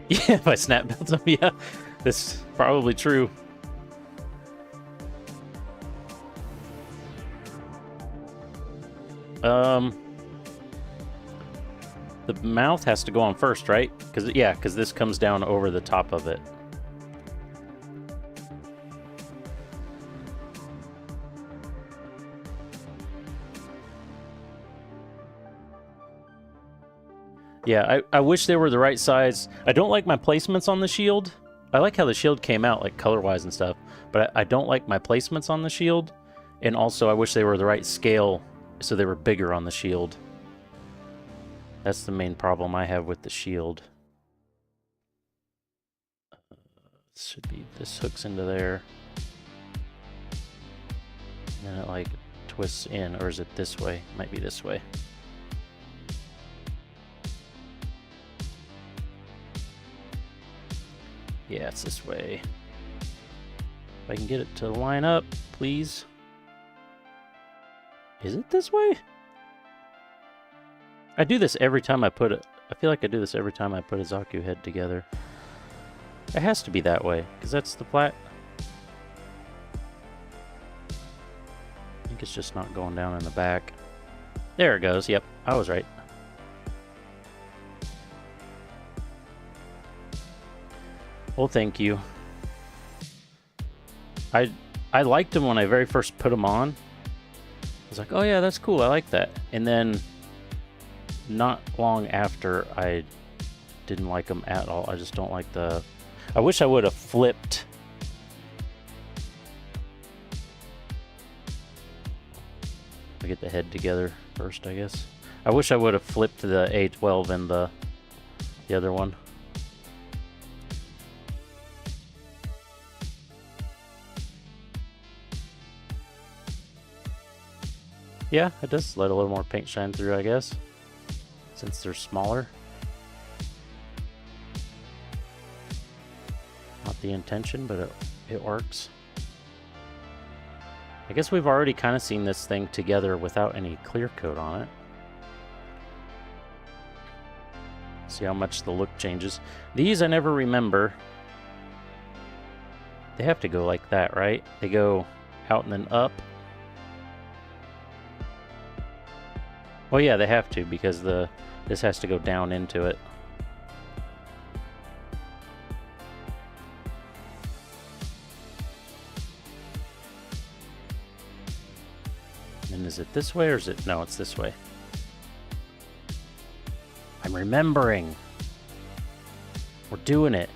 Yeah, if I snap built them, yeah. That's probably true. The mouth has to go on first, right? Because this comes down over the top of it. Yeah, I wish they were the right size. I don't like my placements on the shield. I like how the shield came out, like color-wise and stuff, but I don't like my placements on the shield. And also, I wish they were the right scale, so they were bigger on the shield. That's the main problem I have with the shield. Should be, this hooks into there. And then it like twists in, or is it this way? Might be this way. Yeah, it's this way. If I can get it to line up, please. Is it this way? I do this every time I put it. I feel like I do this every time I put a Zaku head together. It has to be that way, because that's the flat. I think it's just not going down in the back. There it goes. Yep, I was right. Well, thank you. I liked them when I very first put them on. I was like, oh yeah, that's cool. I like that. And then not long after, I didn't like them at all. I just don't like the... I wish I would have flipped. I'll get the head together first, I guess. I wish I would have flipped the A12 and the other one. Yeah, it does let a little more paint shine through, I guess, since they're smaller. Not the intention, but it works. I guess we've already kind of seen this thing together without any clear coat on it. See how much the look changes. These I never remember. They have to go like that, right? They go out and then up. Well, yeah, they have to, because this has to go down into it. And is it this way, or is it... No, it's this way. I'm remembering. We're doing it.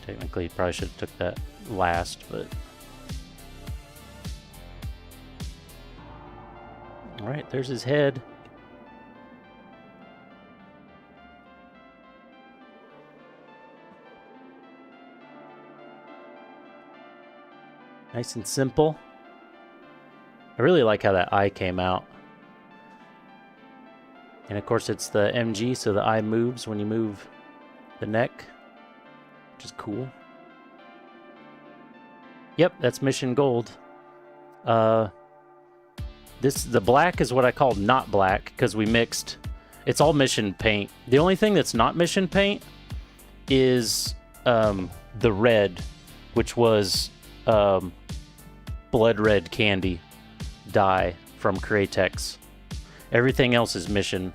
Technically, probably should have took that last, but... Alright, there's his head. Nice and simple. I really like how that eye came out. And of course it's the MG, so the eye moves when you move the neck, which is cool. Yep, that's Mission Gold. The black is what I call not black, because we mixed... It's all Mission paint. The only thing that's not Mission paint is the red, which was blood red candy dye from Cratex. Everything else is Mission.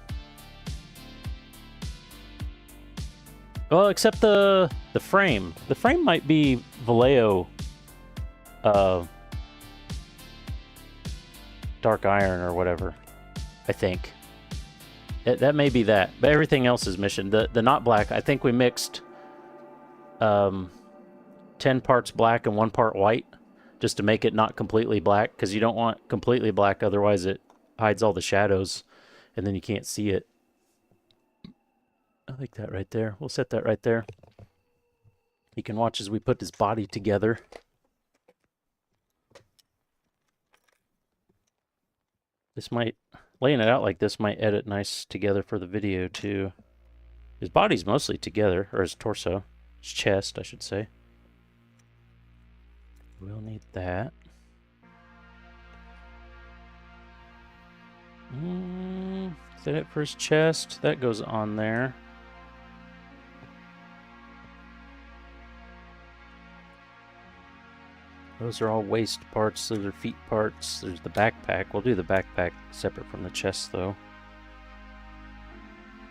Well, except the frame. The frame might be Vallejo Dark Iron or whatever, I think. That may be that, but everything else is Mission. The not black, I think we mixed 10 parts black and 1 part white, just to make it not completely black, because you don't want completely black, otherwise it hides all the shadows, and then you can't see it. I like that right there. We'll set that right there. You can watch as we put this body together. This might, laying it out like this might edit nice together for the video too. His body's mostly together, or his torso. His chest, I should say. We'll need that. Is that it for his chest? That goes on there. Those are all waist parts. Those are feet parts. There's the backpack. We'll do the backpack separate from the chest, though.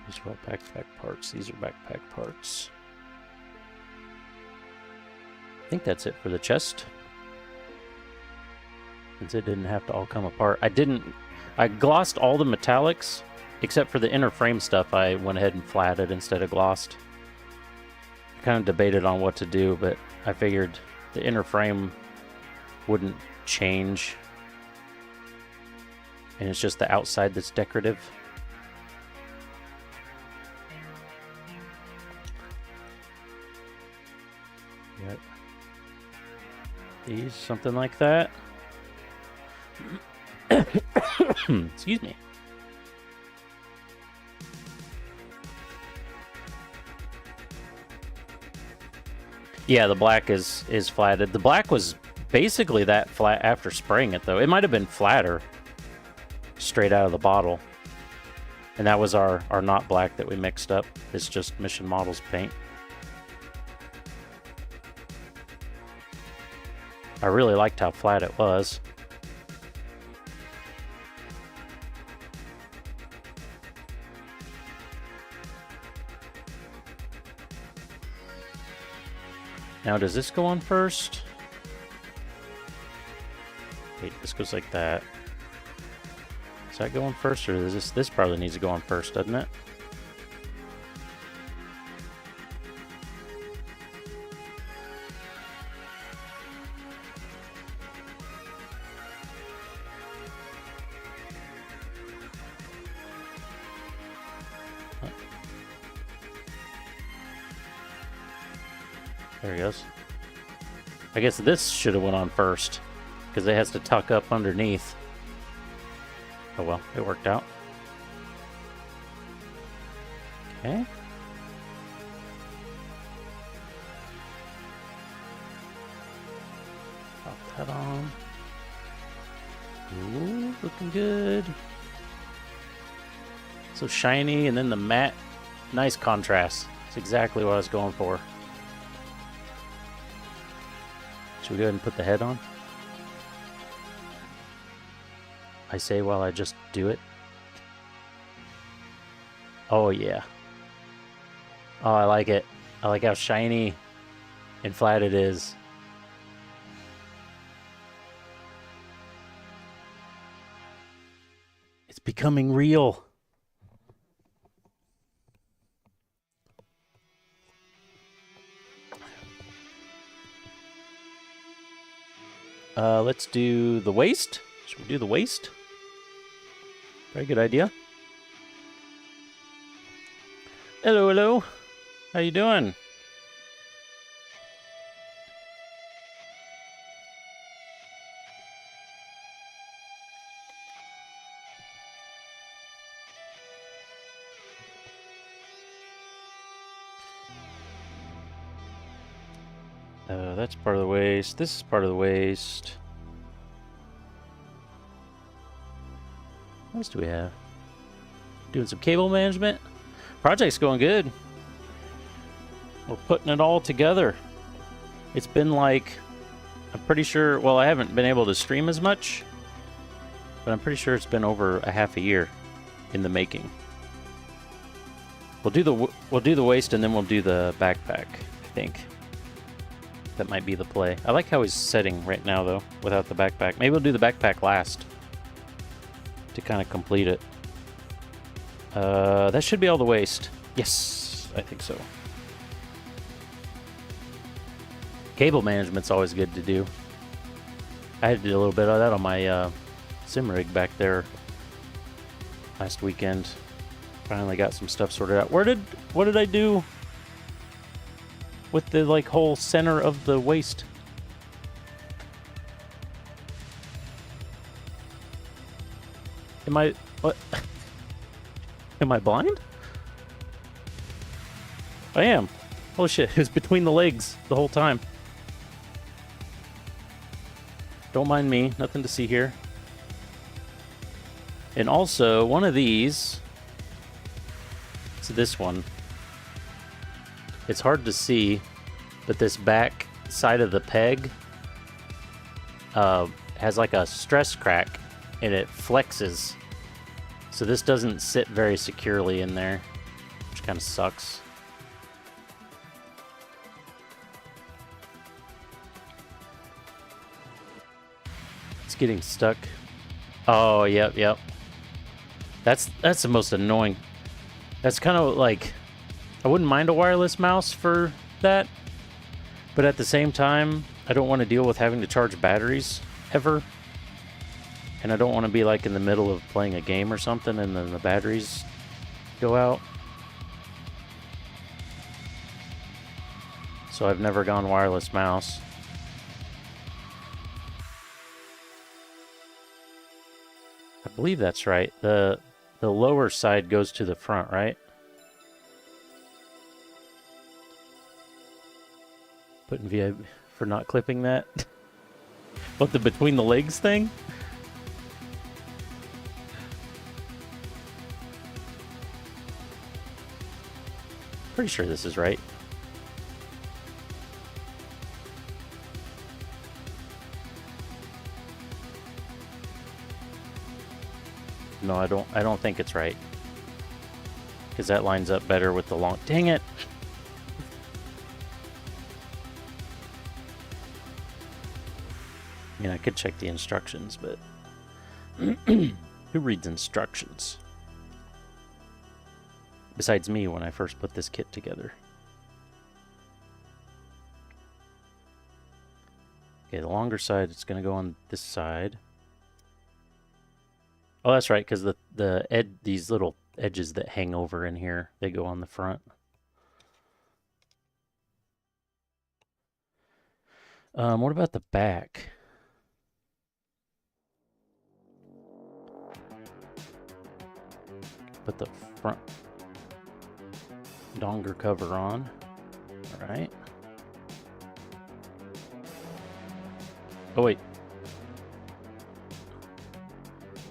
These are all backpack parts. These are backpack parts. I think that's it for the chest. Since it didn't have to all come apart. I glossed all the metallics, except for the inner frame stuff. I went ahead and flatted instead of glossed. I kind of debated on what to do, but I figured the inner frame wouldn't change, and it's just the outside that's decorative. Yep. These, something like that. Excuse me. Yeah, the black is flatted. The black was basically that flat after spraying it, though. It might have been flatter straight out of the bottle. And that was our not black that we mixed up. It's just Mission Models paint. I really liked how flat it was. Now, does this go on first? Wait, this goes like that. Does that go on first, or does this probably needs to go on first, doesn't it? There he goes. I guess this should have went on first, because it has to tuck up underneath. Oh well, it worked out. Okay. Pop that on. Ooh, looking good. So shiny, and then the matte. Nice contrast. That's exactly what I was going for. Should we go ahead and put the head on? I say while I just do it. Oh yeah. Oh, I like it. I like how shiny and flat it is. It's becoming real. Let's do the waist. Should we do the waist? Very good idea. Hello, hello. How you doing? That's part of the waste. This is part of the waste. What else do we have? Doing some cable management. Project's going good. We're putting it all together. It's been like, I'm pretty sure, well, I haven't been able to stream as much, but I'm pretty sure it's been over a half a year in the making. We'll do the waist and then we'll do the backpack, I think. That might be the play. I like how he's setting right now though, without the backpack. Maybe we'll do the backpack last to kind of complete it. That should be all the waste. Yes, I think so. Cable management's always good to do. I had to do a little bit of that on my sim rig back there last weekend. Finally got some stuff sorted out. What did I do with the like whole center of the waist? What? Am I blind? I am. Holy shit, it was between the legs the whole time. Don't mind me, nothing to see here. And also, one of these, it's this one. It's hard to see, but this back side of the peg has like a stress crack and it flexes. So this doesn't sit very securely in there, which kind of sucks. It's getting stuck. Oh, yep. That's the most annoying. That's kind of like, I wouldn't mind a wireless mouse for that, but at the same time, I don't want to deal with having to charge batteries ever. And I don't want to be like in the middle of playing a game or something and then the batteries go out. So I've never gone wireless mouse. I believe that's right. The lower side goes to the front, right? Putting VI for not clipping that. What, the between the legs thing? Pretty sure this is right. No, I don't think it's right. Because that lines up better with the long... Dang it! I mean, I could check the instructions, but... Who reads instructions? Besides me when I first put this kit together. Okay, the longer side, it's going to go on this side. Oh, that's right, because these little edges that hang over in here, they go on the front. What about the back? Put the front donger cover on. All right. Oh, wait.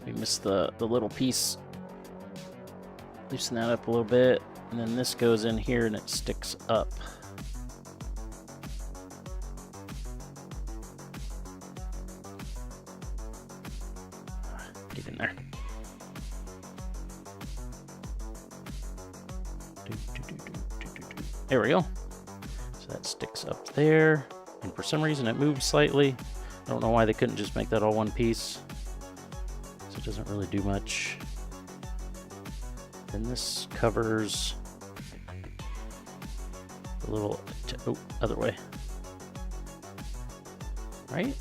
We missed the little piece. Loosen that up a little bit. And then this goes in here and it sticks up. Get in there. There we go. So that sticks up there. And for some reason it moves slightly. I don't know why they couldn't just make that all one piece. So it doesn't really do much. Then this covers the little, oh, other way. Right?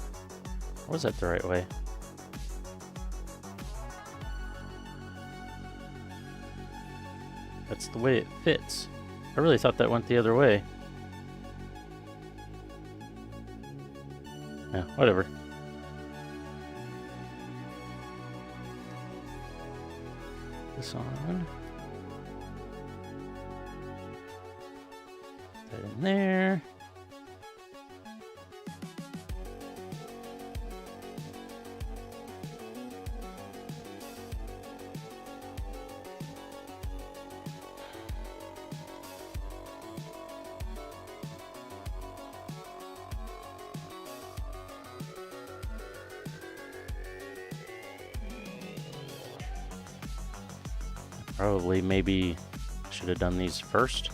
Or was that the right way? That's the way it fits. I really thought that went the other way. Yeah, whatever. This on. Put that in there. Probably, maybe should have done these first.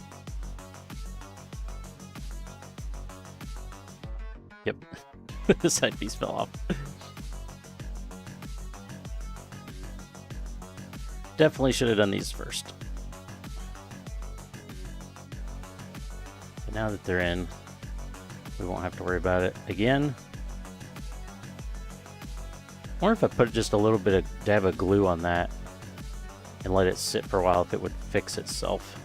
Yep. The side piece fell off. Definitely should have done these first. But now that they're in, we won't have to worry about it again. I wonder if I put just a little bit of dab of glue on that and let it sit for a while, if it would fix itself.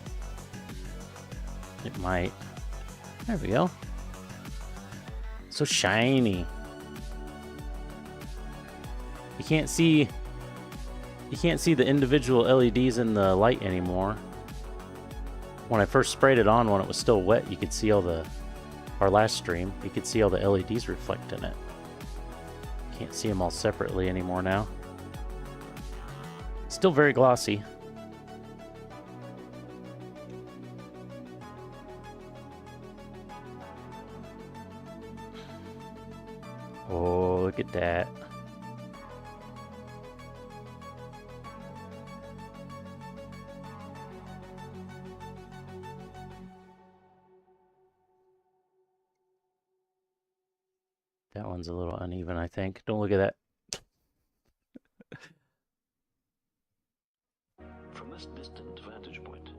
It might. There we go. So shiny. You can't see the individual LEDs in the light anymore. When I first sprayed it on when it was still wet, you could see all the, our last stream, you could see all the LEDs reflect in it. Can't see them all separately anymore now. Still very glossy. Oh, look at that. That one's a little uneven, I think. Don't look at that. From this distant vantage point,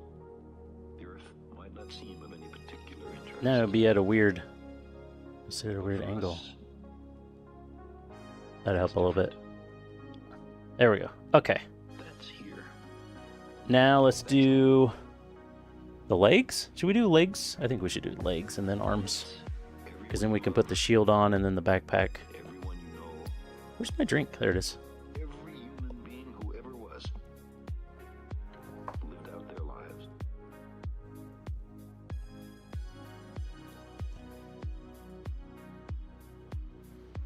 the Earth might not seem of any particular interest. No, it'd be at a weird, angle. That'd help a little bit. There we go. Okay. That's here. Now let's do the legs. Should we do legs? I think we should do legs and then arms. Because then we can put the shield on and then the backpack. Everyone you know, Where's my drink? There it is. every human being who ever was, lived out their lives.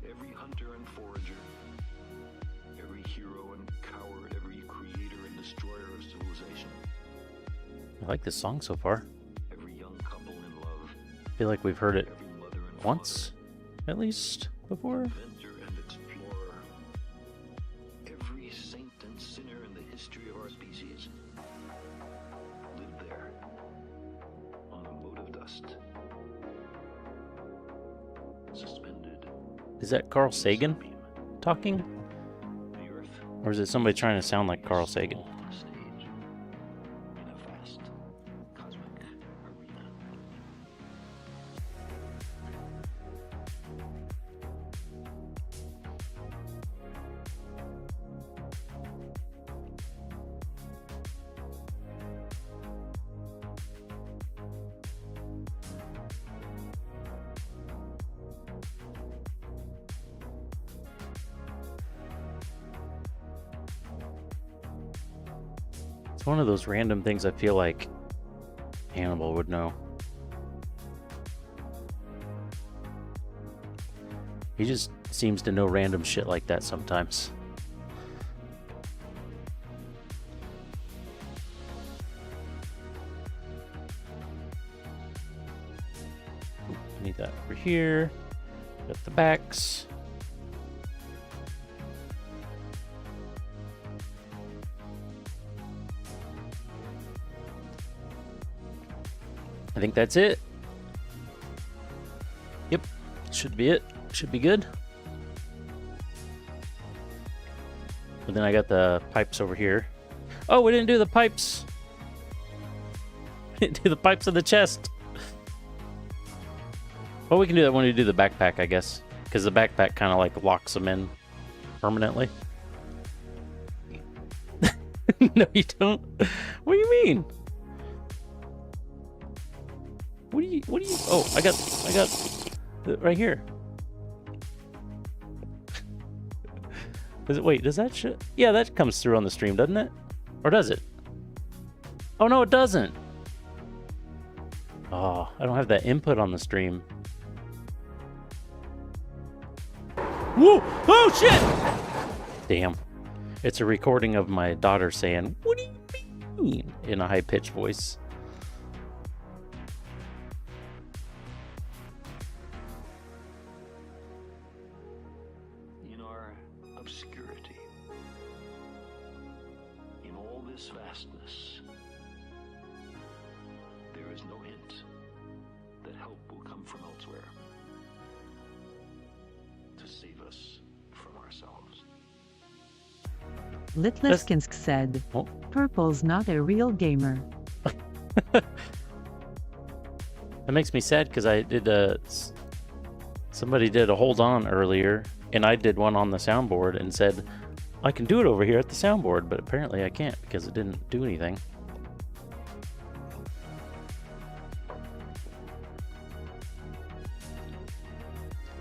Every hunter and forager, every hero and coward, every creator and destroyer of civilization, I like this song so far. every young couple in love, I feel like we've heard it every mother and once, at least, before. inventor and explorer, every saint and sinner in the history of our species lived there on a mote of dust, suspended. Is that Carl Sagan Sunbeam. talking? The Earth Or is it somebody trying to sound like Carl Sagan? on a stage in a vast cosmic arena. It's one of those random things I feel like Hannibal would know. He just seems to know random shit like that sometimes. I need that over here. Got the backs. I think that's it. Yep, should be it. Should be good. But then I got the pipes over here. Oh, we didn't do the pipes. We didn't do the pipes in the chest. Well, we can do that when we do the backpack, I guess. Because the backpack kind of like locks them in permanently. No, you don't. What do you mean? What do you, oh, I got right here. Wait, does that shit? Yeah, that comes through on the stream, doesn't it? Or does it? Oh, no, it doesn't. Oh, I don't have that input on the stream. Whoa! Oh, shit! Damn. It's a recording of my daughter saying, "What do you mean?" in a high-pitched voice. In our obscurity, in all this this vastness, there is no hint that help will come from elsewhere to save us from ourselves. Litliskinsk said, Oh. Purple's not a real gamer. That makes me sad because I did somebody did a hold on earlier, and I did one on the soundboard and said I can do it over here at the soundboard, but apparently I can't because it didn't do anything.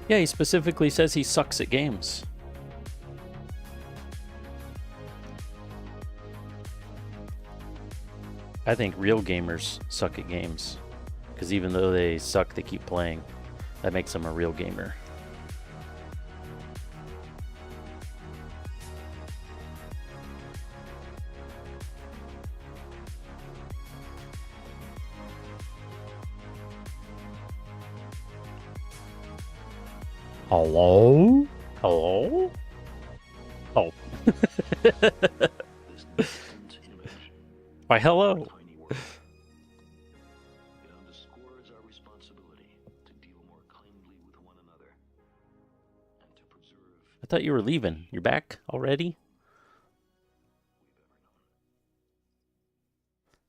Yeah, he specifically says he sucks at games. I think real gamers suck at games. Because even though they suck, they keep playing. That makes them a real gamer. Hello? Hello? Oh. This distant image, Why, hello. tiny world. It underscores our responsibility to deal more kindly with one another and to preserve I thought you were leaving. You're back already?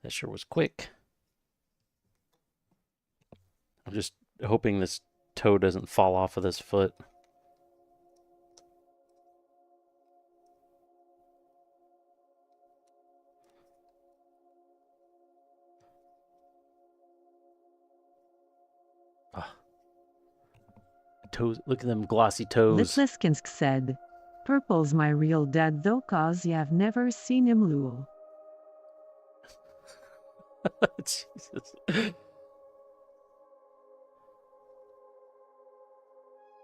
That sure was quick. I'm just hoping this toe doesn't fall off of this foot. Ah. Toes, look at them glossy toes. Litliskinsk said, Purple's my real dad though cause y'ave never seen him lul. Jesus.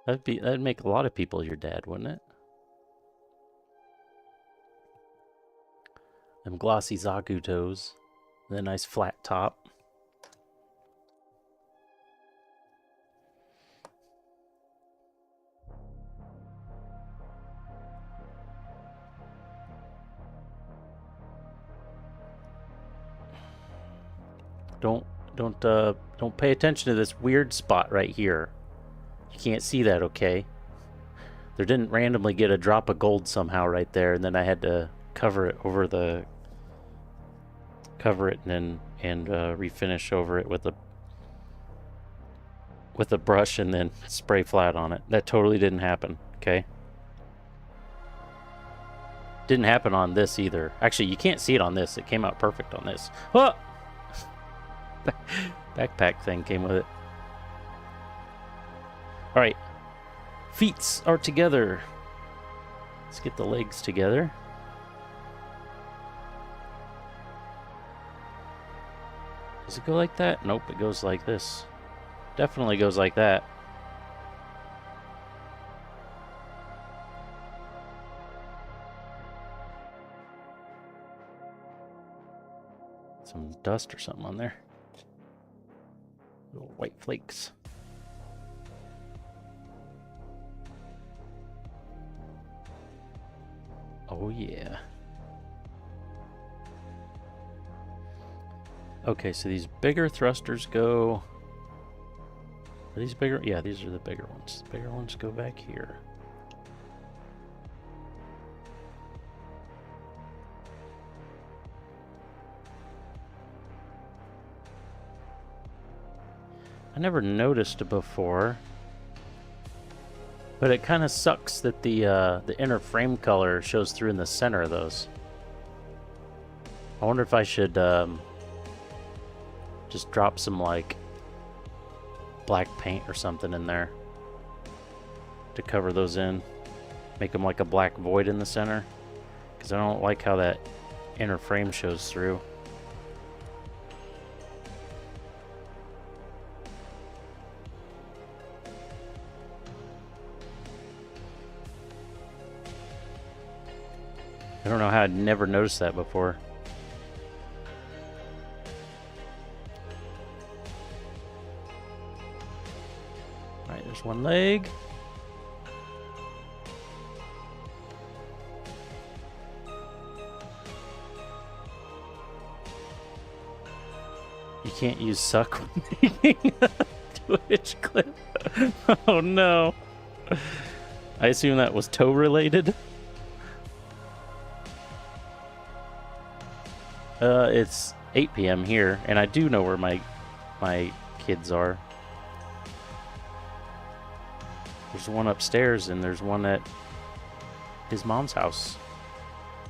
That'd make a lot of people your dad, wouldn't it? Them glossy Zaku toes. And a nice flat top. Don't pay attention to this weird spot right here. You can't see that, okay? There didn't randomly get a drop of gold somehow right there, and then I had to cover it over the and refinish over it with a brush and then spray flat on it. That totally didn't happen, okay? Didn't happen on this either. Actually, you can't see it on this. It came out perfect on this. Whoa! Backpack thing came with it. Alright. Feet are together. Let's get the legs together. Does it go like that? Nope, it goes like this. Definitely goes like that. Some dust or something on there. Little white flakes. Oh yeah. Okay, so these bigger thrusters go... Are these bigger? Yeah, these are the bigger ones. The bigger ones go back here. I never noticed it before, but it kind of sucks that the inner frame color shows through in the center of those. I wonder if I should just drop some like black paint or something in there to cover those in, make them like a black void in the center, because I don't like how that inner frame shows through. I don't know how I'd never noticed that before. Alright, there's one leg. can't use suck when making a Twitch clip. Oh no. I assume that was toe related. It's 8 p.m. here, and I do know where my kids are. There's one upstairs, and there's one at his mom's house.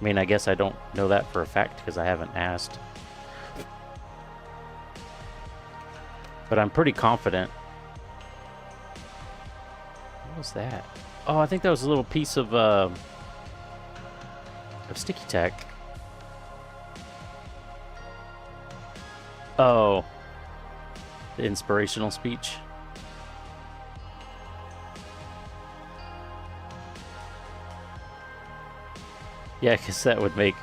I mean, I guess I don't know that for a fact because I haven't asked. But I'm pretty confident. What was that? Oh, I think that was a little piece of sticky tack. Oh, the inspirational speech. Yeah, because that would make,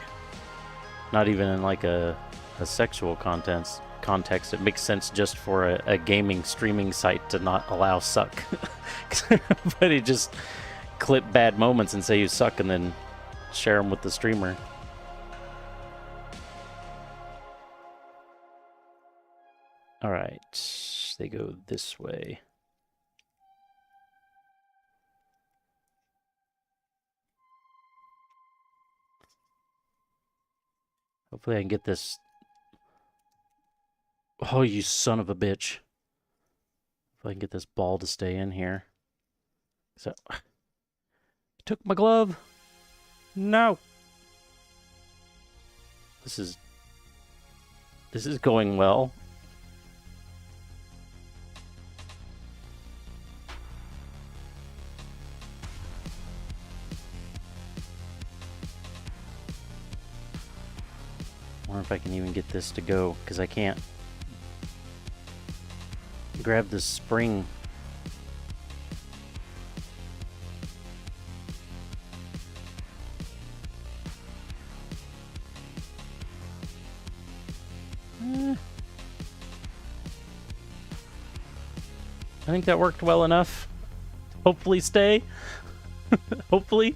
not even in like a sexual context, it makes sense just for a gaming streaming site to not allow suck. But he just clip bad moments and say you suck and then share them with the streamer. All right, they go this way. Hopefully I can get this. Oh, you son of a bitch. If I can get this ball to stay in here. So, took my glove. No. This is going well. I wonder if I can even get this to go, because I can't grab the spring. I think that worked well enough. Hopefully stay. Hopefully.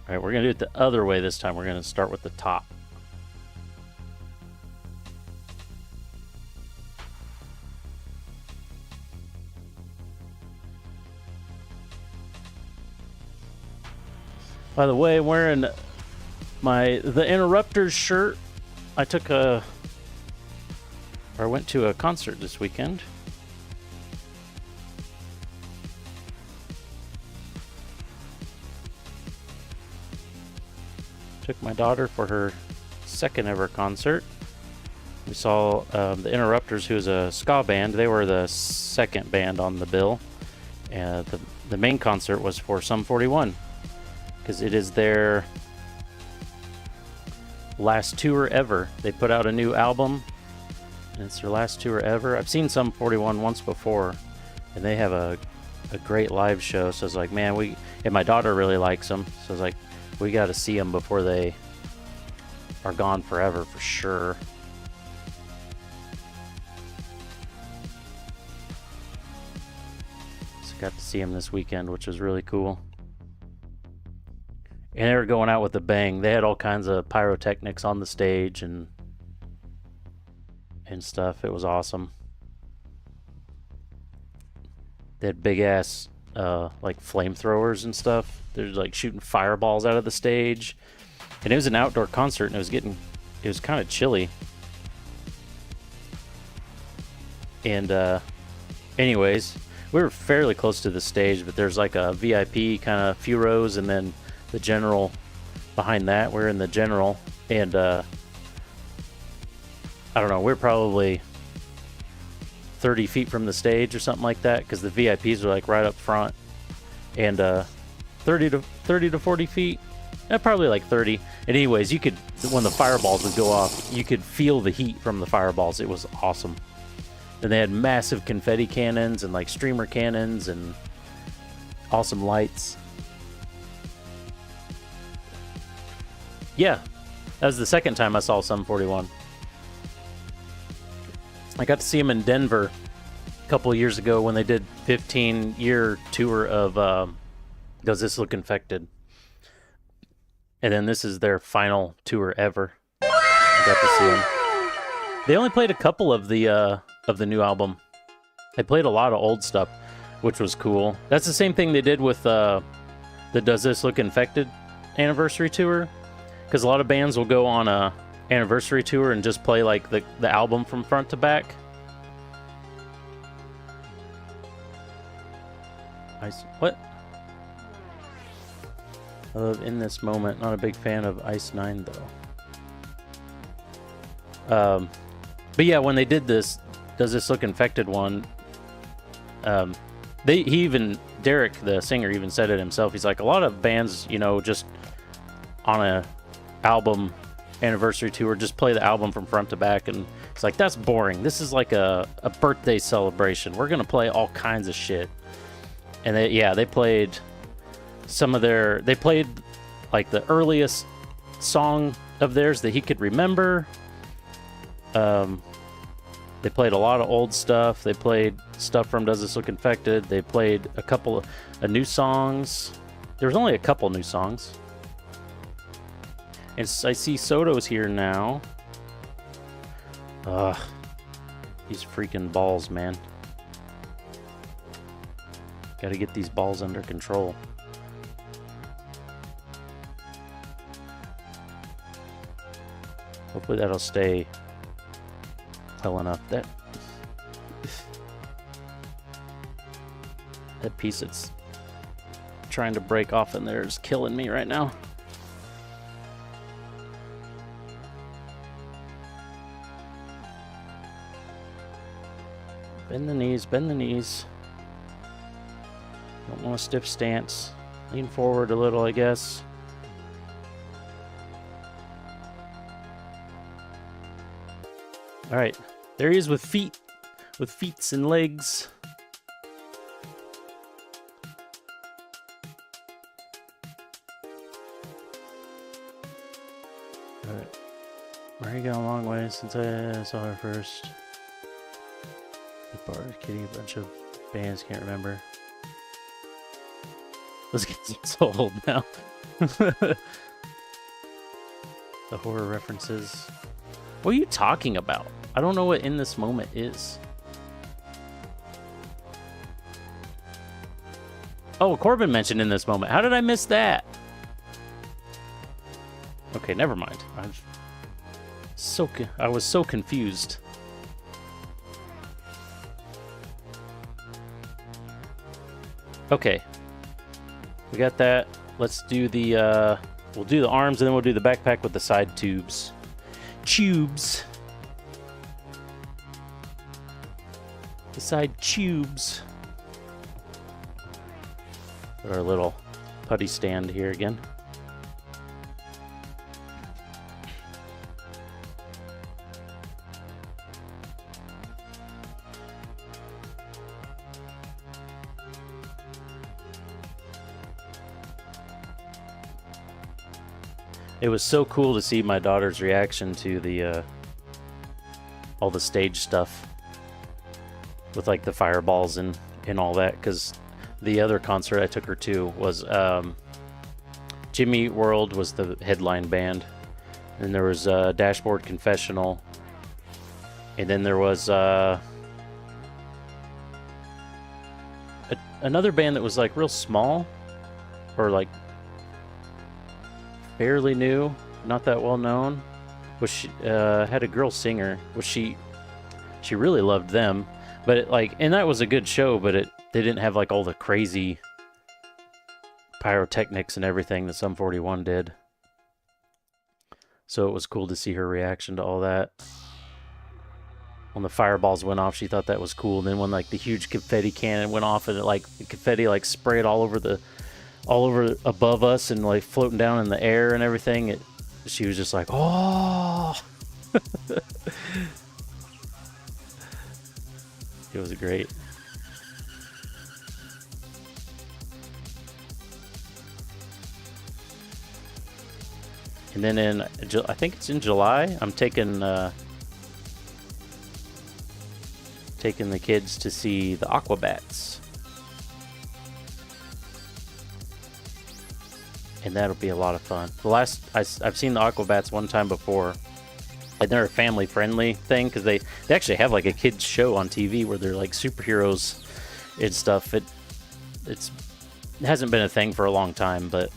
Alright, we're going to do it the other way this time. We're going to start with the top. By the way, I'm wearing the Interrupters shirt. I went to a concert this weekend. Took my daughter for her second ever concert. We saw the Interrupters, who is a ska band. They were the second band on the bill. The main concert was for Sum 41, because it is their last tour ever. They put out a new album, and it's their last tour ever. I've seen Sum 41 once before, and they have a great live show. So I was like, man, and my daughter really likes them. So I was like, we got to see them before they are gone forever, for sure. So got to see them this weekend, which was really cool. And they were going out with a bang. They had all kinds of pyrotechnics on the stage and stuff. It was awesome. They had big ass like flamethrowers and stuff. They're like shooting fireballs out of the stage. And it was an outdoor concert, and it was kind of chilly. And anyways, we were fairly close to the stage, but there's like a VIP kind of few rows, and then the general behind that. We're in the general, and I don't know, we're probably 30 feet from the stage or something like that, because the VIPs are like right up front. And 30 to 40 feet, probably like 30. And anyways, you could, when the fireballs would go off, you could feel the heat from the fireballs. It was awesome. And they had massive confetti cannons and like streamer cannons and awesome lights. Yeah, that was the second time I saw Sum 41. I got to see him in Denver a couple of years ago when they did 15-year tour of Does This Look Infected? And then this is their final tour ever. I got to see them. They only played a couple of the new album. They played a lot of old stuff, which was cool. That's the same thing they did with the Does This Look Infected anniversary tour, because a lot of bands will go on a anniversary tour and just play like the album from front to back. What? In this moment, not a big fan of Ice 9 though. But yeah, when they did this Does This Look Infected one, Derek, the singer, even said it himself. He's like, a lot of bands, you know, just on a album anniversary tour, just play the album from front to back, and it's like, that's boring. This is like a birthday celebration. We're gonna play all kinds of shit. And they played they played like the earliest song of theirs that he could remember. They played a lot of old stuff. They played stuff from Does This Look Infected. They played a couple of new songs. There was only a couple new songs. And I see Soto's here now. Ugh. These freaking balls, man. Gotta get these balls under control. Hopefully that'll stay well enough. That piece that's trying to break off in there is killing me right now. Bend the knees, bend the knees. Don't want a stiff stance. Lean forward a little, I guess. All right, there he is with feet and legs. All right, we're going a long way since I saw her first. The bar kidding a bunch of bands, can't remember. Let's get so old now. The horror references. What are you talking about? I don't know what In This Moment is. Oh, Corbin mentioned In This Moment. How did I miss that? Okay, never mind. I was so confused. Okay. We got that. Let's do the we'll do the arms and then we'll do the backpack with the side tubes. Tubes. The side tubes. Put our little putty stand here again. It was so cool to see my daughter's reaction to the all the stage stuff with like the fireballs and all that, because the other concert I took her to was Jimmy Eat World was the headline band, and there was Dashboard Confessional, and then there was another band that was like real small, or like fairly new, not that well known, which had a girl singer, which she really loved them, but it, like, and that was a good show, but they didn't have like all the crazy pyrotechnics and everything that Sum 41 did. So it was cool to see her reaction to all that. When the fireballs went off, she thought that was cool. And then when like the huge confetti cannon went off and it like the confetti like sprayed all over above us and like floating down in the air and everything, she was just like, oh. It was great. And then I think it's in July, I'm taking the kids to see the Aquabats. and that'll be a lot of fun. I've seen the Aquabats one time before, and they're a family-friendly thing because they actually have like a kids show on TV where they're like superheroes and stuff. It hasn't been a thing for a long time, but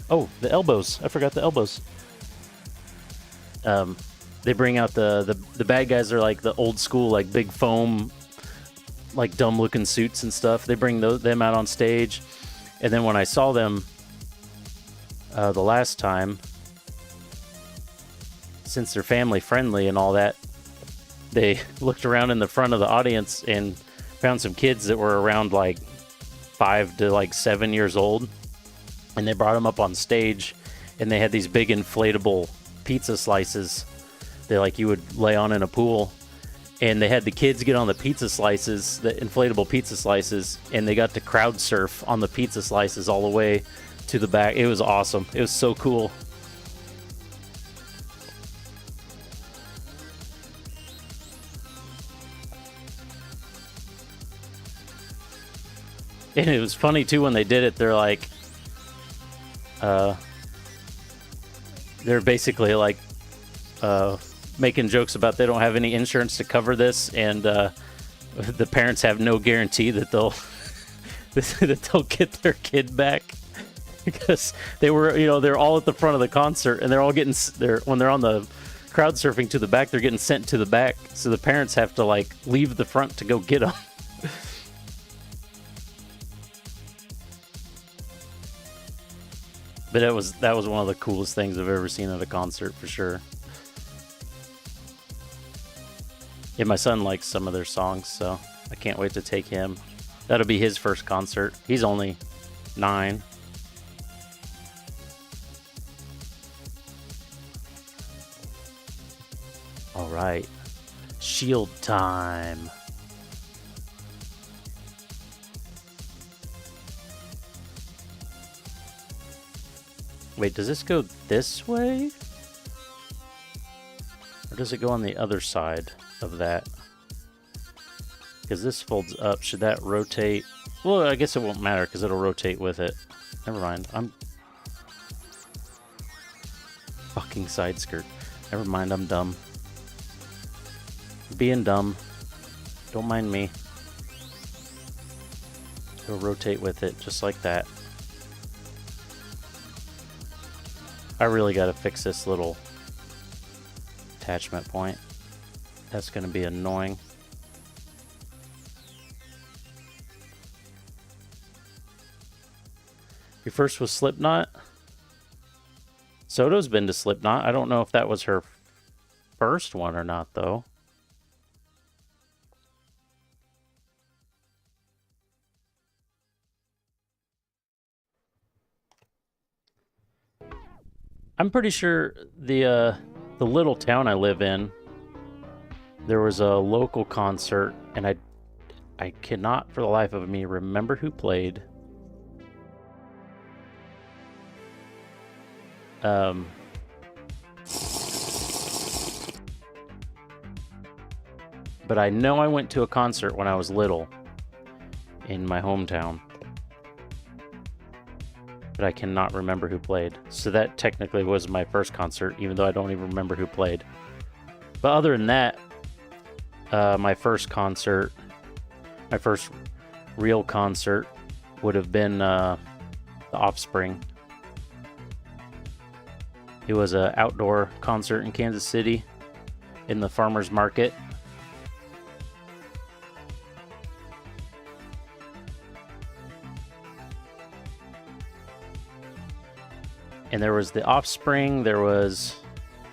oh, the elbows! I forgot the elbows. They bring out the bad guys are like the old school, like big foam, like dumb looking suits and stuff. They bring them out on stage, and then when I saw them the last time, since they're family friendly and all that, they looked around in the front of the audience and found some kids that were around like 5 to like 7 years old, and they brought them up on stage, and they had these big inflatable pizza slices that like you would lay on in a pool, and they had the kids get on the pizza slices, the inflatable pizza slices, and they got to crowd surf on the pizza slices all the way to the back. It was awesome. It was so cool. And it was funny too when they did it. They're like, they're basically like making jokes about they don't have any insurance to cover this, and the parents have no guarantee that they'll that they'll get their kid back, because they were, they're all at the front of the concert, and they're all getting when they're on the crowd surfing to the back, they're getting sent to the back, so the parents have to like leave the front to go get them. But that was one of the coolest things I've ever seen at a concert, for sure. Yeah, my son likes some of their songs, so I can't wait to take him. That'll be his first concert. He's only 9. All right. Shield time. Wait, does this go this way? Or does it go on the other side of that? Because this folds up. Should that rotate? Well, I guess it won't matter because it'll rotate with it. Never mind. I'm fucking side skirt. Never mind, I'm dumb. Being dumb. Don't mind me. It'll rotate with it just like that. I really got to fix this little attachment point. That's going to be annoying. Your first was Slipknot? Soto's been to Slipknot. I don't know if that was her first one or not, though. I'm pretty sure the little town I live in, there was a local concert, and I cannot for the life of me remember who played. But I know I went to a concert when I was little in my hometown. But I cannot remember who played. So that technically was my first concert, even though I don't even remember who played. But other than that, my first concert, my first real concert would have been The Offspring. It was an outdoor concert in Kansas City in the farmer's market. And there was The Offspring, there was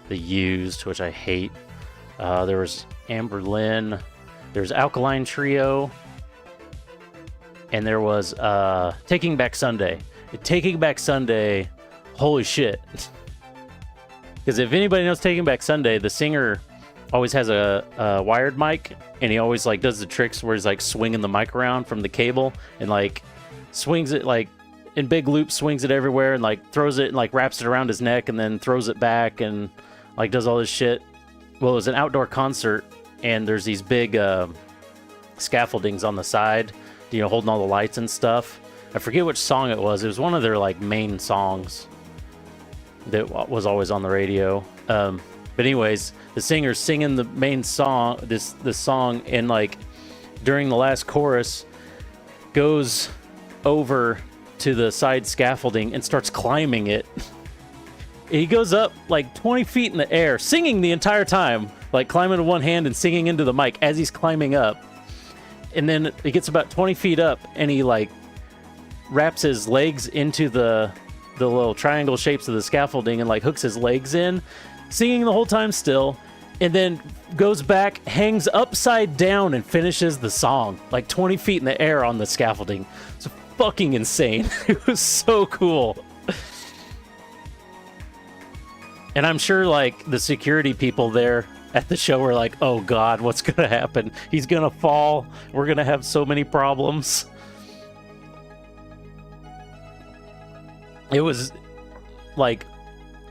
The Used, which I hate. There was Amber Lynn, there's Alkaline Trio, and there was Taking Back Sunday. Taking Back Sunday, holy shit. Because if anybody knows Taking Back Sunday, the singer always has a wired mic, and he always like does the tricks where he's like swinging the mic around from the cable and like swings it like in big loops, swings it everywhere, and like throws it and like wraps it around his neck and then throws it back and like does all this shit. Well, it was an outdoor concert, and there's these big scaffoldings on the side, holding all the lights and stuff. I forget which song it was. It was one of their like main songs that was always on the radio. But anyways, the singer's singing the main song, this song, and like during the last chorus, goes over to the side scaffolding and starts climbing it. He goes up like 20 feet in the air, singing the entire time, like climbing with one hand and singing into the mic as he's climbing up. And then he gets about 20 feet up and he like wraps his legs into the little triangle shapes of the scaffolding and like hooks his legs in, singing the whole time still, and then goes back, hangs upside down, and finishes the song like 20 feet in the air on the scaffolding. It's fucking insane. It was so cool. And I'm sure like the security people there at the show were like, oh God, what's gonna happen? He's gonna fall. We're gonna have so many problems. It was like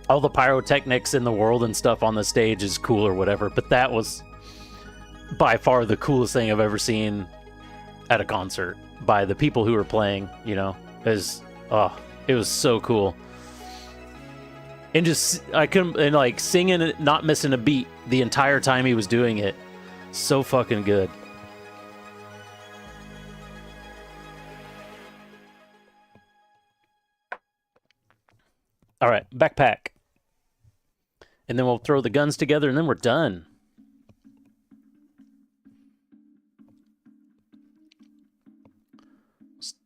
all the pyrotechnics in the world and stuff on the stage is cool or whatever, but that was by far the coolest thing I've ever seen at a concert by the people who were playing, you know. It was so cool. And just, I couldn't, and like singing it, not missing a beat the entire time he was doing it. So fucking good. All right, backpack. And then we'll throw the guns together and then we're done.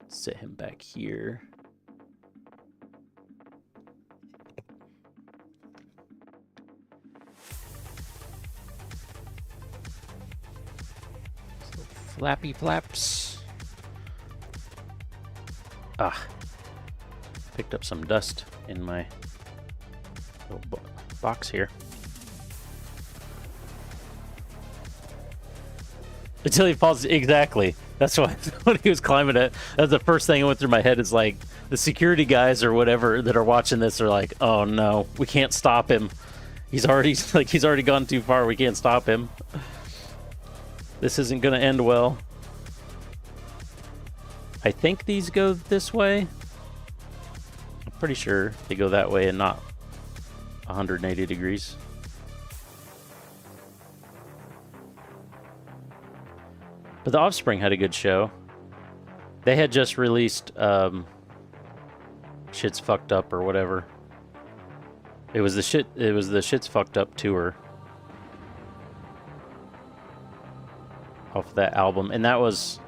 Set him back here. So flappy flaps. Picked up some dust in my little box here. Until he falls, exactly. That's why when he was climbing it, that's the first thing that went through my head is like the security guys or whatever that are watching this are like, oh no, we can't stop him. He's already gone too far. We can't stop him. This isn't gonna end well. I think these go this way. I'm pretty sure they go that way and not 180 degrees. But the Offspring had a good show. They had just released Shit's Fucked Up or whatever. It was the Shit's Fucked Up tour off that album, and that was,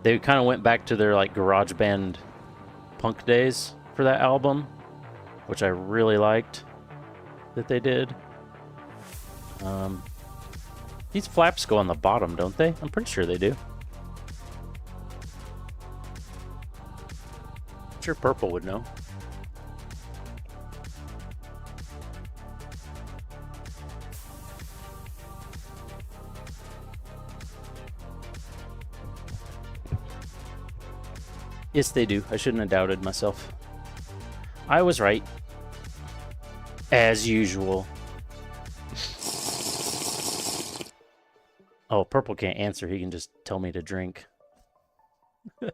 they kind of went back to their like garage band punk days for that album, which I really liked that they did. These flaps go on the bottom, don't they? I'm pretty sure they do. I'm sure Purple would know. Yes, they do. I shouldn't have doubted myself. I was right. As usual. Oh, Purple can't answer. He can just tell me to drink. I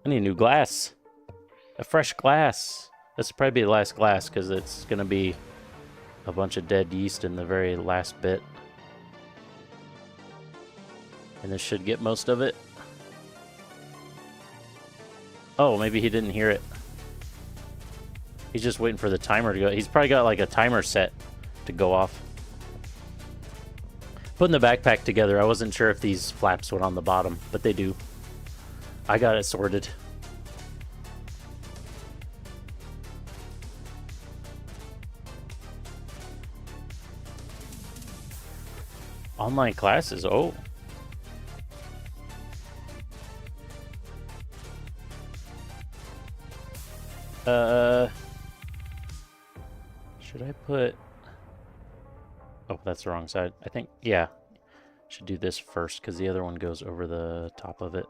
need a new glass. A fresh glass. This will probably be the last glass because it's going to be a bunch of dead yeast in the very last bit. And this should get most of it. Oh, maybe he didn't hear it. He's just waiting for the timer to go. He's probably got like a timer set to go off. Putting the backpack together, I wasn't sure if these flaps went on the bottom, but they do. I got it sorted. Online classes, oh. Should I put... Oh, that's the wrong side. I think, yeah. Should do this first because the other one goes over the top of it.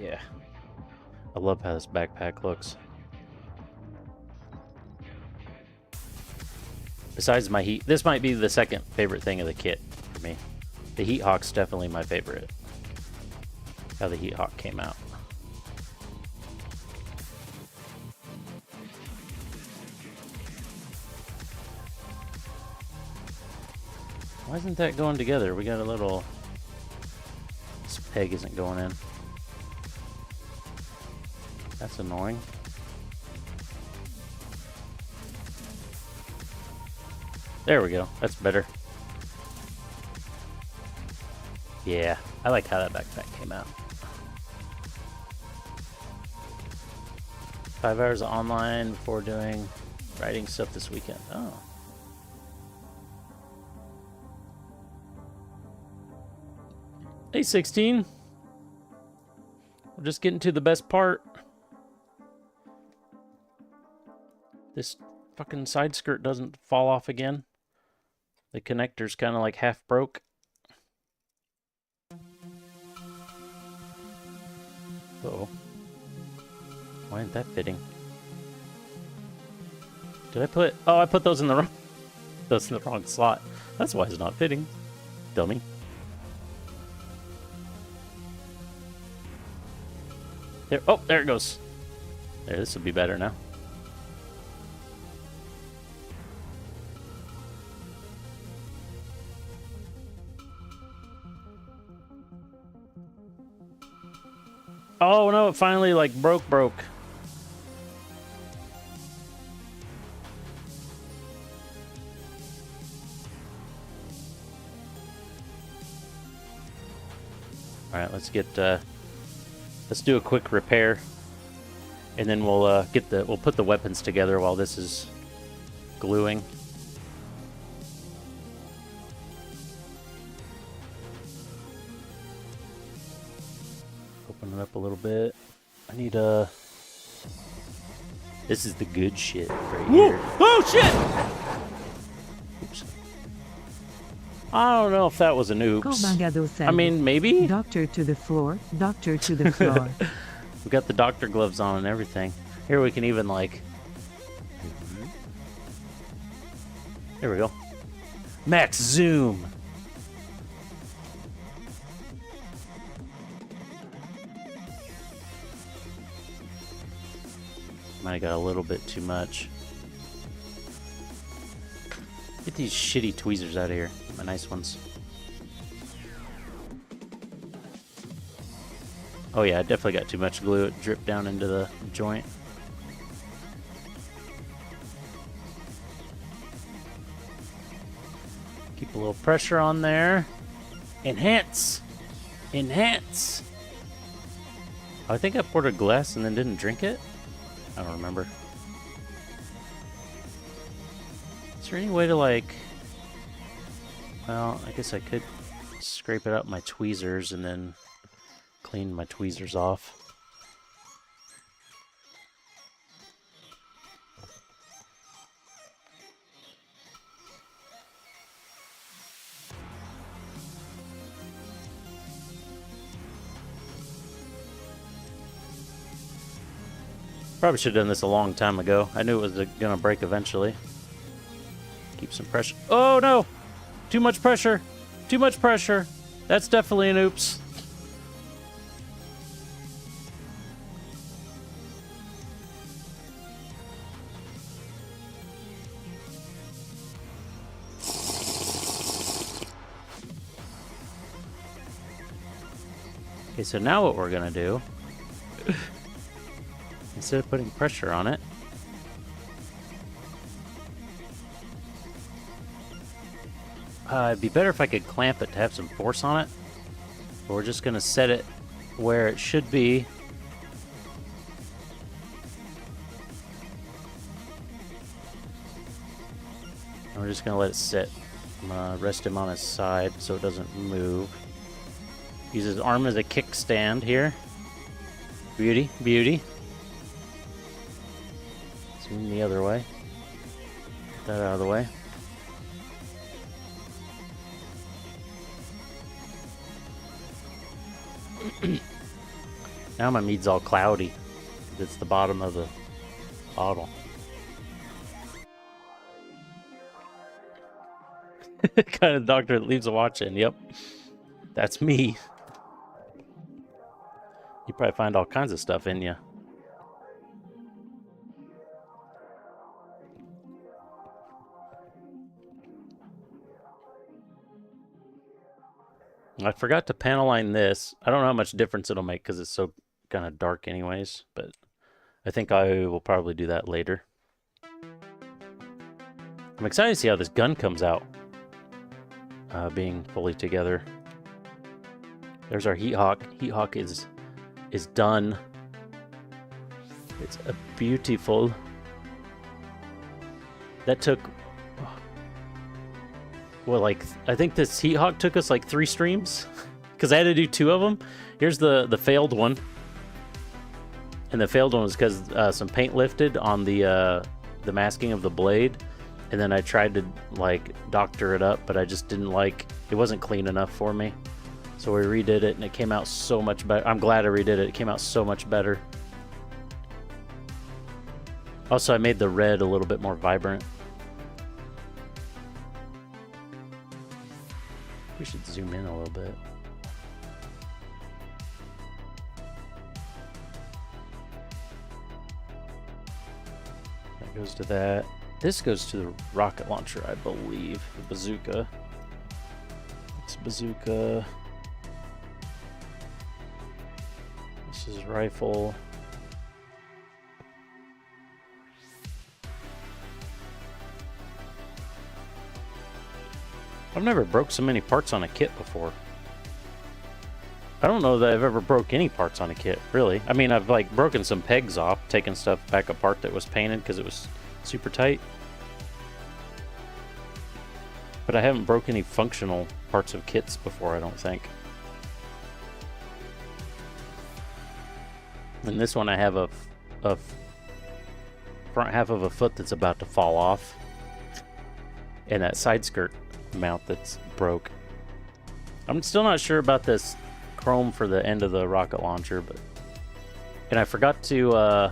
Yeah. I love how this backpack looks. Besides my heat, this might be the second favorite thing of the kit for me. The Heat Hawk's definitely my favorite. How the Heat Hawk came out. Why isn't that going together? We got a little... This peg isn't going in. That's annoying. There we go. That's better. Yeah, I like how that backpack came out. 5 hours online before doing writing stuff this weekend. Oh. Hey, 16. We're just getting to the best part. This fucking side skirt doesn't fall off again. The connector's kind of like half broke. Uh-oh. Why isn't that fitting? Did I put... Oh, I put those in the wrong... Those in the wrong slot. That's why it's not fitting. Dummy. There... Oh, there it goes. There, this will be better now. Oh no, it finally like broke. Alright, let's get let's do a quick repair. And then we'll we'll put the weapons together while this is gluing. Open it up a little bit. I need This is the good shit right here. Oh shit! Oops. I don't know if that was an oops. I mean, maybe. Doctor to the floor. Doctor to the floor. We got the doctor gloves on and everything. Here we can even like. There we go. Max zoom. Might have got a little bit too much. Get these shitty tweezers out of here. My nice ones. Oh yeah, I definitely got too much glue. It dripped down into the joint. Keep a little pressure on there. Enhance! Enhance! I think I poured a glass and then didn't drink it. I don't remember. Is there any way to like... Well, I guess I could scrape it out my tweezers and then clean my tweezers off. Probably should have done this a long time ago. I knew it was gonna break eventually. Keep some pressure. Oh no! Too much pressure! Too much pressure! That's definitely an oops. Okay, so now what we're gonna do, instead of putting pressure on it, it'd be better if I could clamp it to have some force on it. But we're just gonna set it where it should be. And we're just gonna let it sit. I'm gonna rest him on his side so it doesn't move. Use his arm as a kickstand here. Beauty, beauty. Zoom the other way. Get that out of the way. Now my mead's all cloudy. It's the bottom of the bottle. Kind of doctor that leaves a watch in. Yep. That's me. You probably find all kinds of stuff in you. I forgot to panel line this. I don't know how much difference it'll make because it's so kind of dark anyways, but I think I will probably do that later. I'm excited to see how this gun comes out, being fully together. There's our heat hawk. Heat hawk is done. It's a beautiful. That took, well, like, I think this heat hawk took us like 3 streams because I had to do 2 of them. Here's the failed one, and the failed one was because some paint lifted on the masking of the blade, and then I tried to like doctor it up, but I just didn't like it. Wasn't clean enough for me, so we redid it, and it came out so much better. I'm glad I redid it. It came out so much better. Also, I made the red a little bit more vibrant. We should zoom in a little bit. That goes to that. This goes to the rocket launcher, I believe. The bazooka. It's bazooka. This is rifle. I've never broke so many parts on a kit before. I don't know that I've ever broke any parts on a kit, really. I mean, I've like broken some pegs off, taken stuff back apart that was painted because it was super tight. But I haven't broke any functional parts of kits before, I don't think. And this one I have a front half of a foot that's about to fall off. And that side skirt mount that's broke. I'm still not sure about this chrome for the end of the rocket launcher, but and I forgot to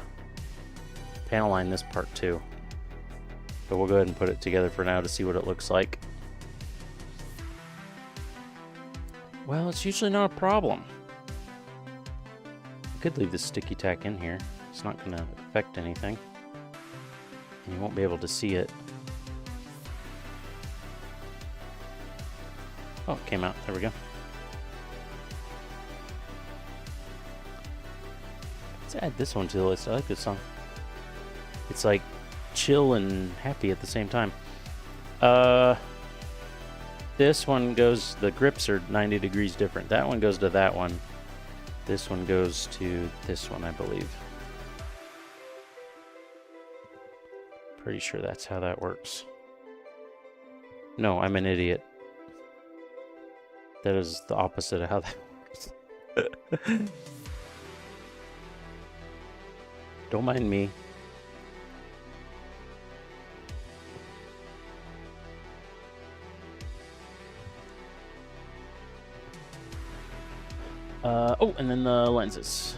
panel line this part too. But we'll go ahead and put it together for now to see what it looks like. Well, it's usually not a problem. I could leave this sticky tack in here. It's not going to affect anything. And you won't be able to see it. Oh, it came out. There we go. Let's add this one to the list. I like this song. It's like chill and happy at the same time. This one goes, the grips are 90 degrees different. That one goes to that one. This one goes to this one, I believe. Pretty sure that's how that works. No, I'm an idiot. That is the opposite of how that works. Don't mind me. Oh, and then the lenses.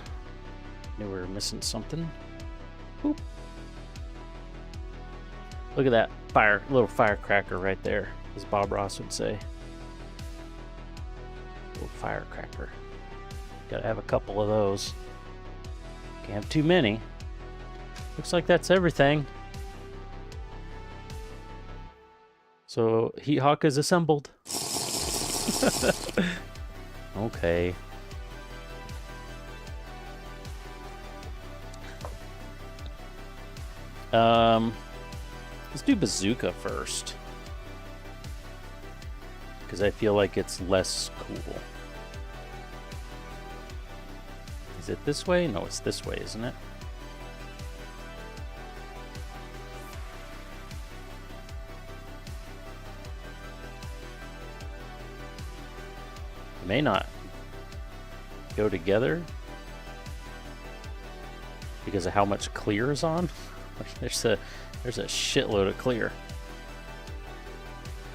Knew we were missing something. Boop. Look at that little firecracker right there, as Bob Ross would say. Little firecracker. Gotta have a couple of those. Can't have too many. Looks like that's everything. So, Heat Hawk is assembled. Okay. Let's do bazooka first. Because I feel like it's less cool. Is it this way? No, it's this way, isn't it? It may not go together because of how much clear is on. There's a shitload of clear.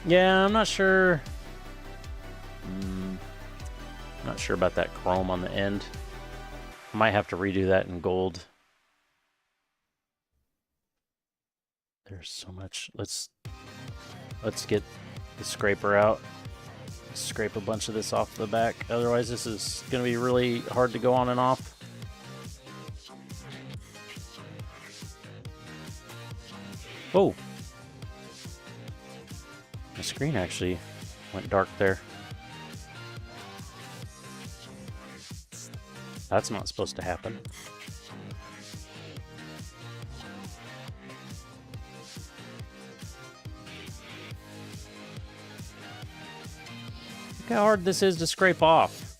Yeah, I'm not sure. Not sure about that chrome on the end. I might have to redo that in gold There's so much. Let's get the scraper out. Scrape a bunch of this off the back. Otherwise, this is going to be really hard to go on and off. Oh! My screen actually went dark there. That's not supposed to happen. Look how hard this is to scrape off.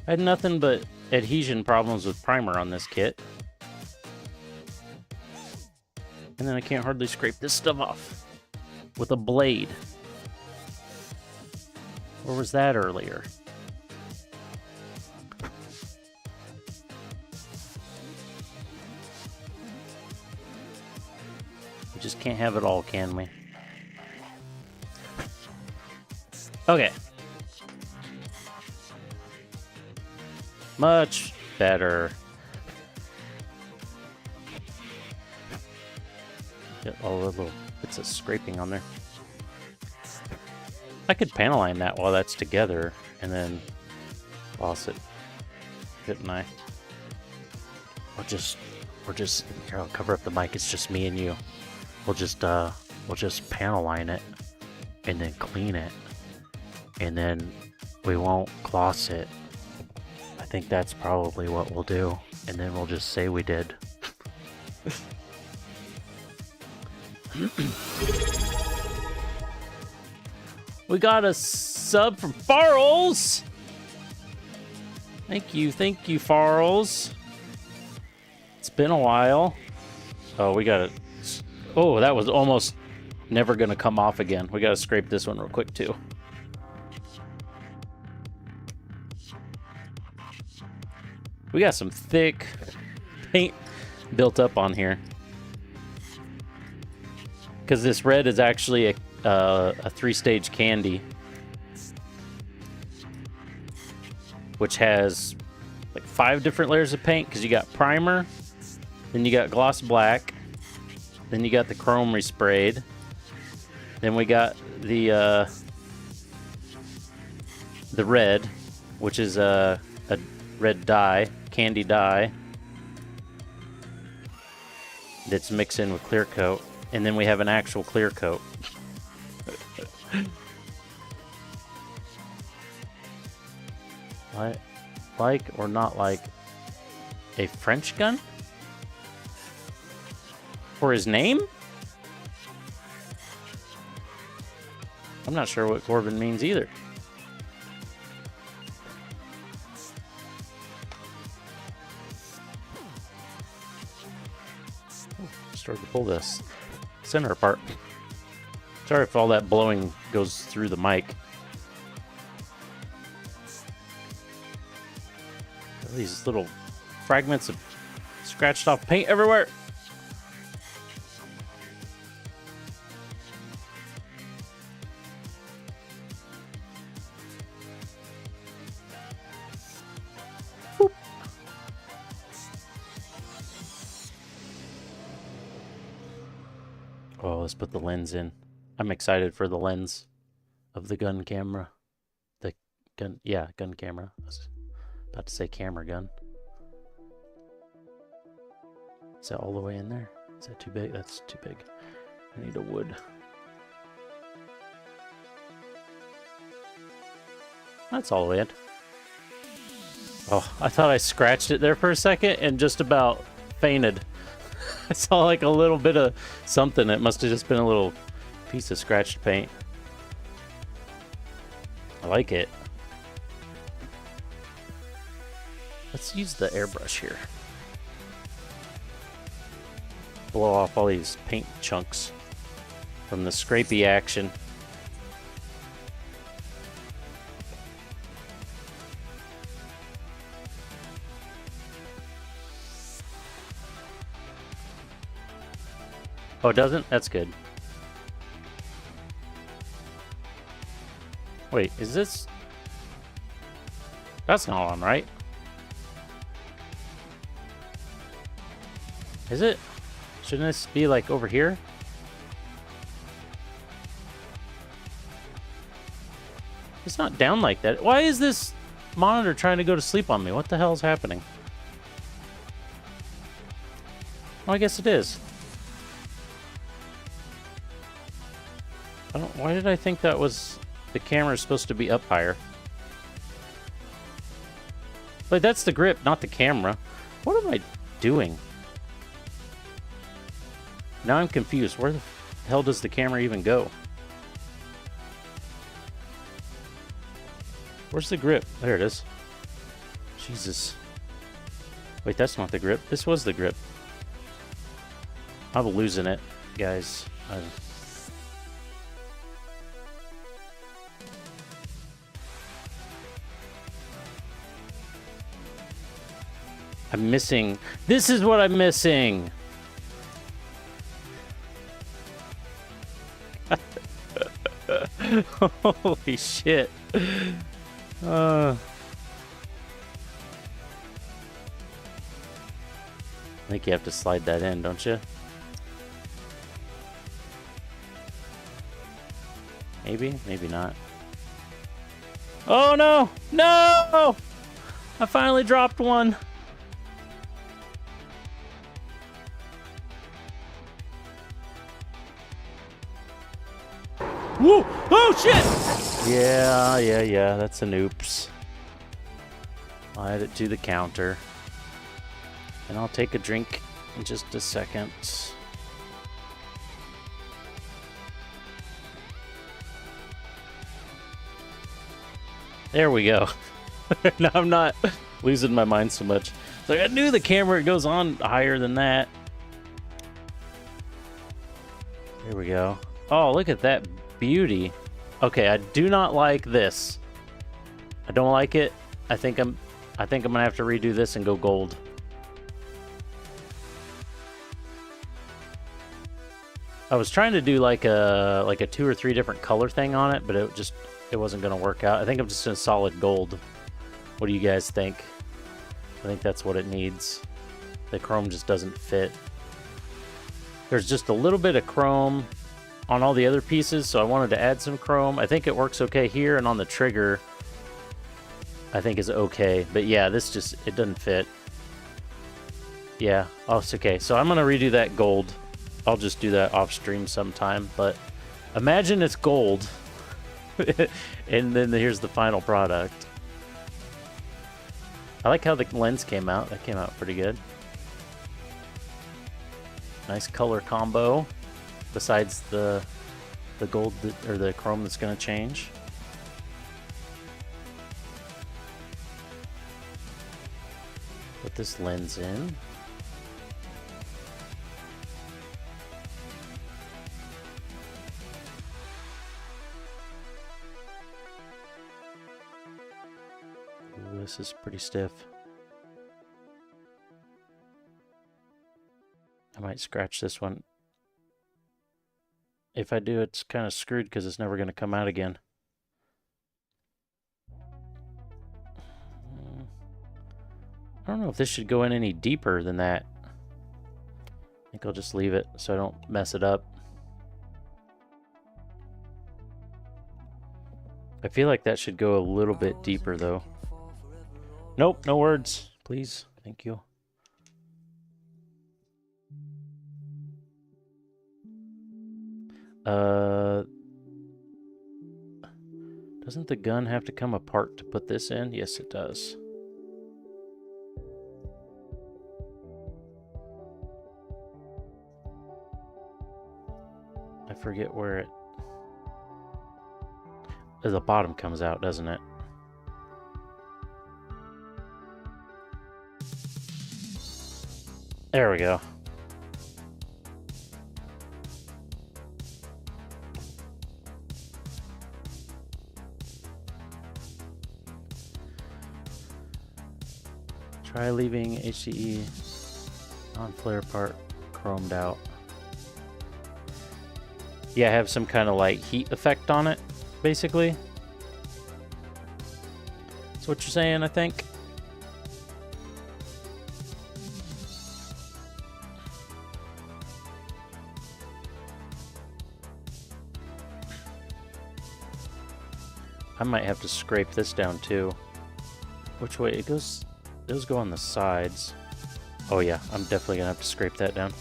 I had nothing but adhesion problems with primer on this kit. And then I can't hardly scrape this stuff off with a blade. Where was that earlier? We just can't have it all, can we? Okay. Much better. Get all the little bits of scraping on there. I could panel line that while that's together and then gloss it, couldn't I? We're just here, I'll cover up the mic, it's just me and you. We'll just panel line it and then clean it. And then we won't gloss it. I think that's probably what we'll do. And then we'll just say we did. We got a sub from Farrells! Thank you, Farrells. It's been a while. Oh, we got it. Oh, that was almost never gonna come off again. We gotta scrape this one real quick too. We got some thick paint built up on here. Because this red is actually a 3-stage candy. Which has like 5 different layers of paint. Because you got primer, then you got gloss black, then you got the chrome resprayed, then we got the red, which is a red dye, candy dye, that's mixed in with clear coat, and then we have an actual clear coat. Like or not like a French gun? For his name? I'm not sure what Corbin means either. Started to pull this center apart. Sorry if all that blowing goes through the mic. These little fragments of scratched off paint everywhere. Boop. Oh, let's put the lens in. I'm excited for the lens of the gun camera. The gun, yeah, gun camera. I was about to say camera gun. Is that all the way in there? Is that too big? That's too big. I need a wood. That's all the way in. Oh, I thought I scratched it there for a second and just about fainted. I saw like a little bit of something. It must have just been a little piece of scratched paint. I like it. Let's use the airbrush here. Blow off all these paint chunks from the scrapey action. Oh, it doesn't? That's good. Wait, is this... That's not on, right? Is it? Shouldn't this be like over here? It's not down like that. Why is this monitor trying to go to sleep on me? What the hell is happening? Oh, I guess it is. Why did I think that was... The camera is supposed to be up higher? But that's the grip, not the camera. What am I doing? Now I'm confused. Where the hell does the camera even go? Where's the grip? There it is. Jesus. Wait, that's not the grip. This was the grip. I'm losing it, guys. I'm missing. This is what I'm missing. Holy shit. I think you have to slide that in, don't you? Maybe, maybe not. Oh no! No! I finally dropped one. Whoa! Oh shit! Yeah, that's an oops. I'll add it to the counter. And I'll take a drink in just a second. There we go. Now I'm not losing my mind so much. So I knew the camera goes on higher than that. There we go. Oh, look at that beauty. Okay, I do not like this. I don't like it. I think I'm gonna have to redo this and go gold. I was trying to do like a 2 or 3 different color thing on it, but it wasn't gonna work out. I think I'm just in solid gold. What do you guys think? I think that's what it needs. The chrome just doesn't fit. There's just a little bit of chrome on all the other pieces, so I wanted to add some chrome. I think it works okay here, and on the trigger, I think is okay. But yeah, this just, it doesn't fit. Yeah, oh, it's okay. So I'm gonna redo that gold. I'll just do that off stream sometime, but imagine it's gold. And then here's the final product. I like how the lens came out. That came out pretty good. Nice color combo. Besides the gold or the chrome that's going to change. Put this lens in. Ooh, this is pretty stiff. I might scratch this one. If I do, it's kind of screwed because it's never going to come out again. I don't know if this should go in any deeper than that. I think I'll just leave it so I don't mess it up. I feel like that should go a little bit deeper though. Nope, no words, please. Thank you. Doesn't the gun have to come apart to put this in? Yes, it does. I forget where it... The bottom comes out, doesn't it? There we go. Try leaving HDE non-flare part chromed out. Yeah, have some kind of like heat effect on it, basically. That's what you're saying, I think. I might have to scrape this down too. Which way? It goes... Those go on the sides. Oh yeah, I'm definitely gonna have to scrape that down.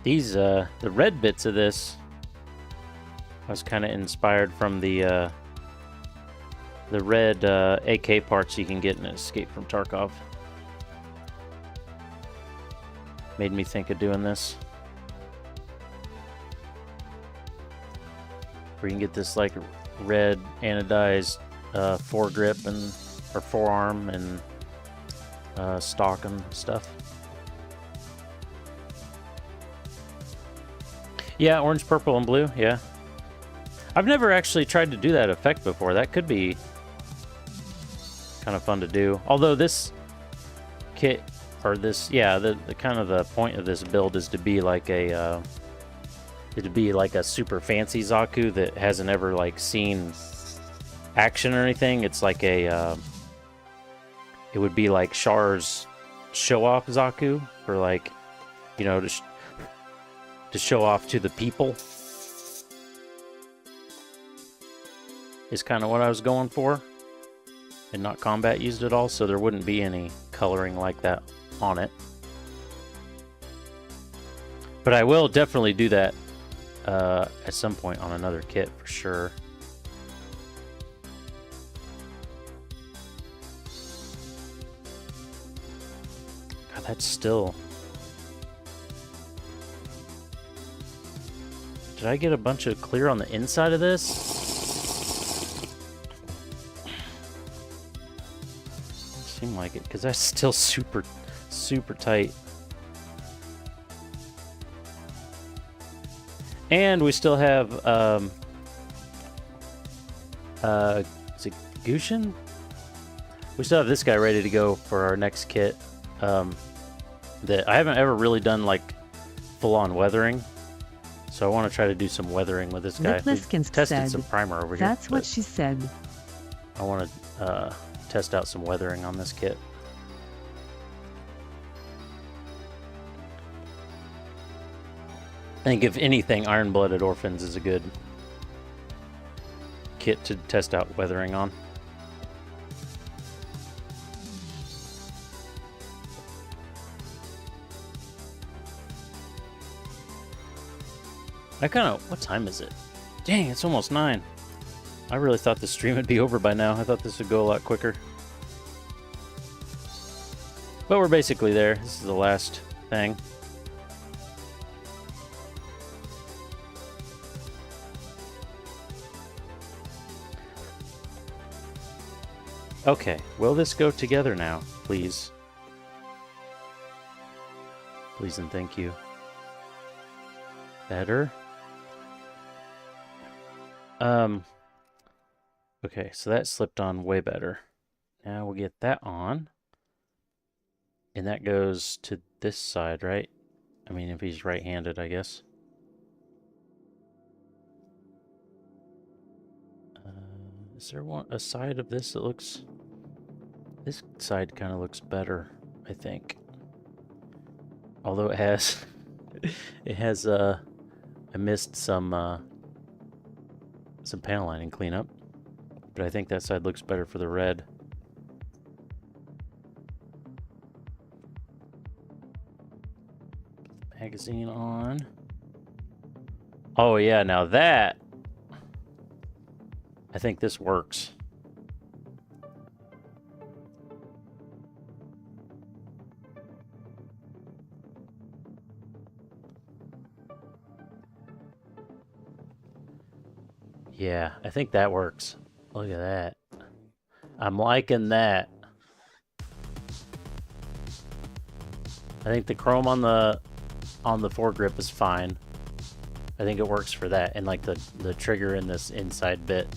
These, the red bits of this, I was kind of inspired from the red AK parts you can get in Escape from Tarkov. Made me think of doing this. Where you can get this like red anodized foregrip and or forearm and stock and stuff. Yeah, orange, purple, and blue, yeah. I've never actually tried to do that effect before. That could be kind of fun to do. Although this kit, or this, yeah, the kind of the point of this build is to be like a, super fancy Zaku that hasn't ever, like, seen action or anything. It's like a, it would be like Char's show-off Zaku, for like, you know, to show off to the people is kind of what I was going for, and not combat used at all, so there wouldn't be any coloring like that on it. But I will definitely do that at some point on another kit for sure. God, that's still... Did I get a bunch of clear on the inside of this? Doesn't seem like it, because that's still super, super tight. And we still have, is it Gushin? We still have this guy ready to go for our next kit. That I haven't ever really done, like, full-on weathering. So I want to try to do some weathering with this guy. We tested said, some primer over here. That's what she said. I want to test out some weathering on this kit. I think if anything, Iron-Blooded Orphans is a good kit to test out weathering on. I kind of... What time is it? Dang, it's almost 9. I really thought the stream would be over by now. I thought this would go a lot quicker. But we're basically there. This is the last thing. Okay, will this go together now, please? Please and thank you. Better? Okay, so that slipped on way better. Now we'll get that on. And that goes to this side, right? I mean, if he's right-handed, I guess. Is there a side of this that looks... This side kind of looks better, I think. Although it has... it has, I missed some panel lining cleanup. But I think that side looks better for the red. Magazine on. Oh yeah, now that... I think this works. Yeah, I think that works. Look at that. I'm liking that. I think the chrome on the foregrip is fine. I think it works for that, and like the trigger in this inside bit.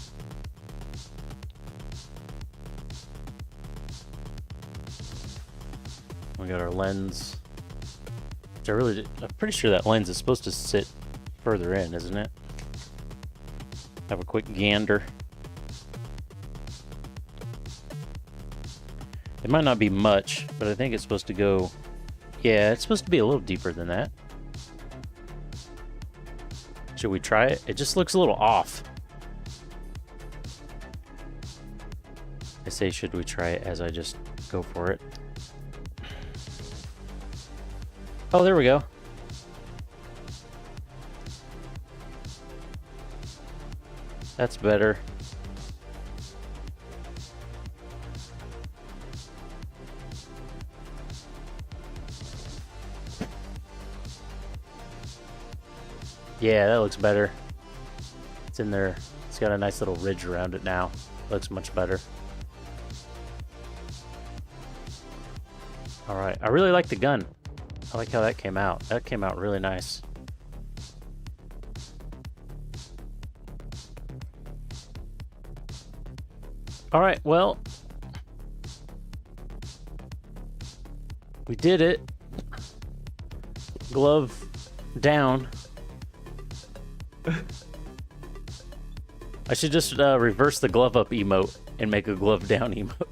We got our lens, which I'm pretty sure that lens is supposed to sit further in, isn't it? Have a quick gander. It might not be much, but I think it's supposed to go... Yeah, it's supposed to be a little deeper than that. Should we try it? It just looks a little off. I say, should we try it as I just go for it? Oh, there we go. That's better. Yeah, that looks better. It's in there. It's got a nice little ridge around it now. Looks much better. Alright, I really like the gun. I like how that came out. That came out really nice. Alright, well. We did it. Glove down. I should just reverse the glove up emote and make a glove down emote.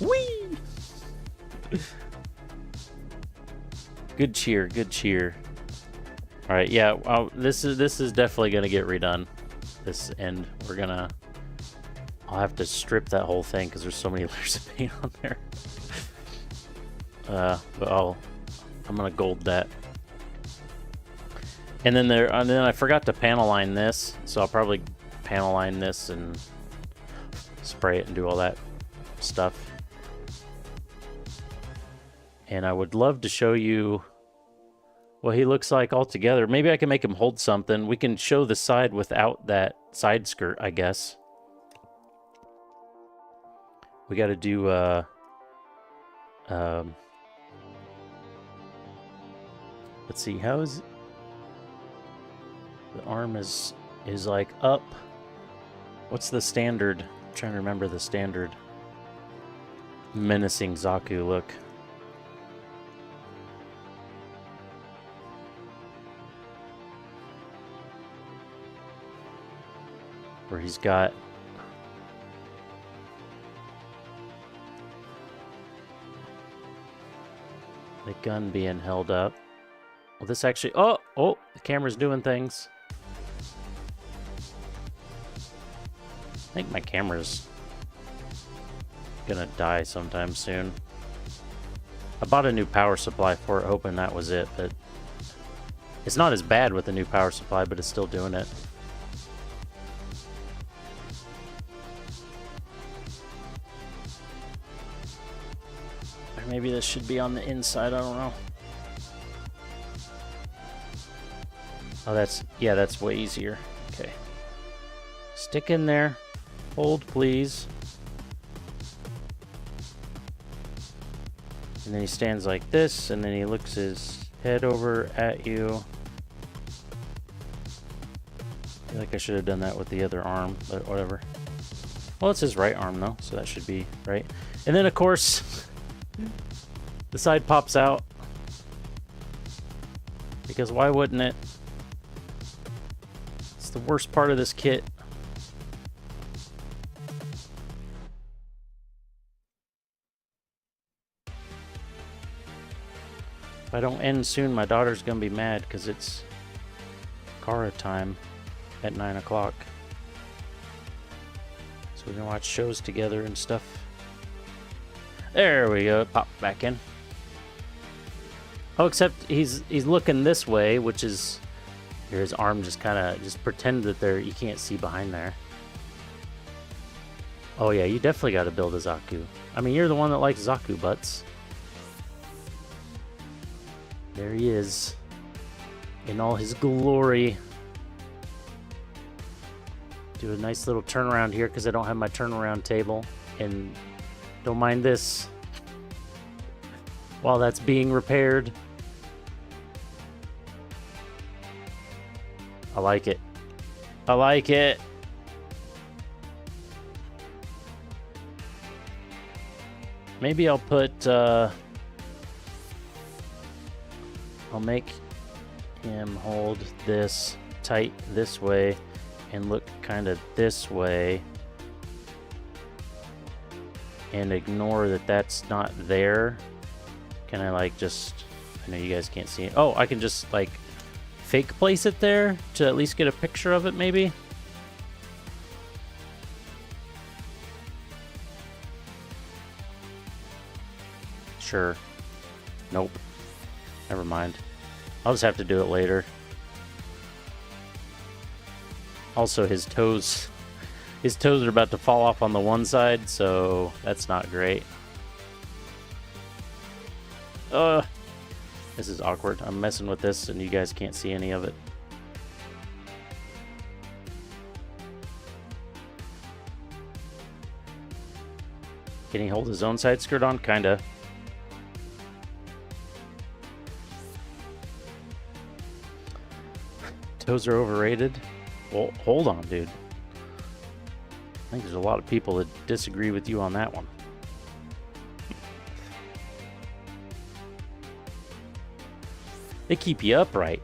Whee! Good cheer, good cheer. All right, yeah. This is definitely gonna get redone. This end, I'll have to strip that whole thing because there's so many layers of paint on there. But I'm gonna gold that. And then I forgot to panel line this, so I'll probably panel line this and spray it and do all that stuff. And I would love to show you what he looks like all together. Maybe I can make him hold something. We can show the side without that side skirt, I guess. We got to do let's see, how is the arm is like up. What's the standard? I'm trying to remember the standard menacing Zaku look. Where he's got the gun being held up. Well, this actually... Oh! The camera's doing things. I think my camera's gonna die sometime soon. I bought a new power supply for it, hoping that was it, but... It's not as bad with the new power supply, but it's still doing it. Or maybe this should be on the inside, I don't know. Oh, that's way easier. Okay. Stick in there. Hold, please. And then he stands like this, and then he looks his head over at you. I feel like I should have done that with the other arm, but whatever. Well, it's his right arm, though, so that should be right. And then, of course, the side pops out. Because why wouldn't it? It's the worst part of this kit. If I don't end soon, my daughter's gonna be mad because it's Kara time at 9 o'clock. So we can watch shows together and stuff. There we go. Pop back in. Oh, except he's looking this way, which is here. His arm just kind of pretend that you can't see behind there. Oh yeah, you definitely got to build a Zaku. I mean, you're the one that likes Zaku butts. There he is, in all his glory. Do a nice little turnaround here because I don't have my turnaround table, and don't mind this while that's being repaired. I like it. I like it. Maybe I'll put, I'll make him hold this tight this way and look kind of this way and ignore that that's not there. Can I like just, I know you guys can't see it. Oh, I can just like fake place it there to at least get a picture of it maybe. Sure. Nope. Never mind. I'll just have to do it later. Also, his toes are about to fall off on the one side, so that's not great. This is awkward. I'm messing with this and you guys can't see any of it. Can he hold his own side skirt on? Kinda. Toes are overrated. Well, hold on, dude. I think there's a lot of people that disagree with you on that one. They keep you upright.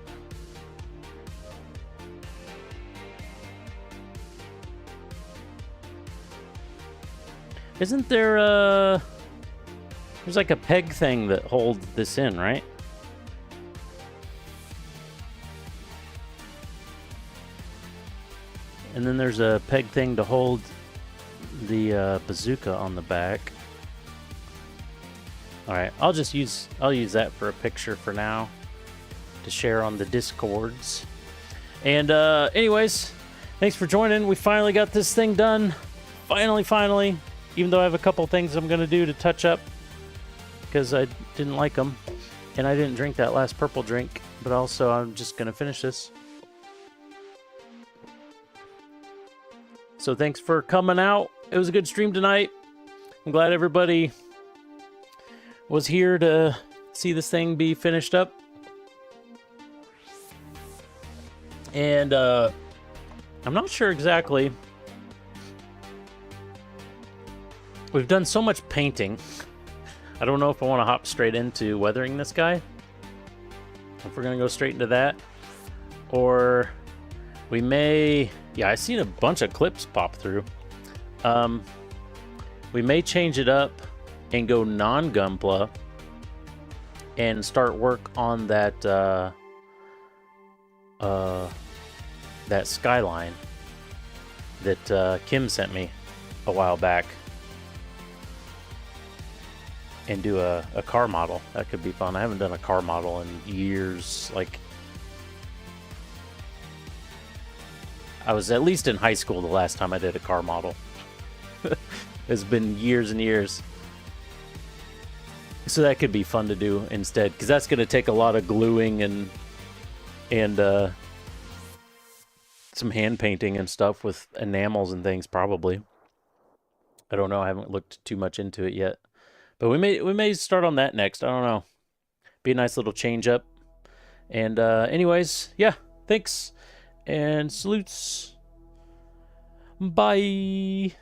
Isn't there there's like a peg thing that holds this in, right? And then there's a peg thing to hold the bazooka on the back. All right, I'll use that for a picture for now to share on the Discords. And anyways, thanks for joining. We finally got this thing done. Finally. Even though I have a couple things I'm gonna do to touch up because I didn't like them, and I didn't drink that last purple drink. But also, I'm just gonna finish this. So thanks for coming out. It was a good stream tonight. I'm glad everybody was here to see this thing be finished up. And I'm not sure exactly. We've done so much painting. I don't know if I want to hop straight into weathering this guy. If we're going to go straight into that. Or we may... Yeah, I've seen a bunch of clips pop through. We may change it up and go non-Gunpla and start work on that that skyline that Kim sent me a while back, and do a car model. That could be fun. I haven't done a car model in years. Like, I was at least in high school the last time I did a car model. It's been years and years. So that could be fun to do instead, because that's going to take a lot of gluing and some hand painting and stuff with enamels and things, probably. I don't know. I haven't looked too much into it yet. But we may start on that next. I don't know. Be a nice little change up. And anyways, yeah, thanks. And salutes. Bye.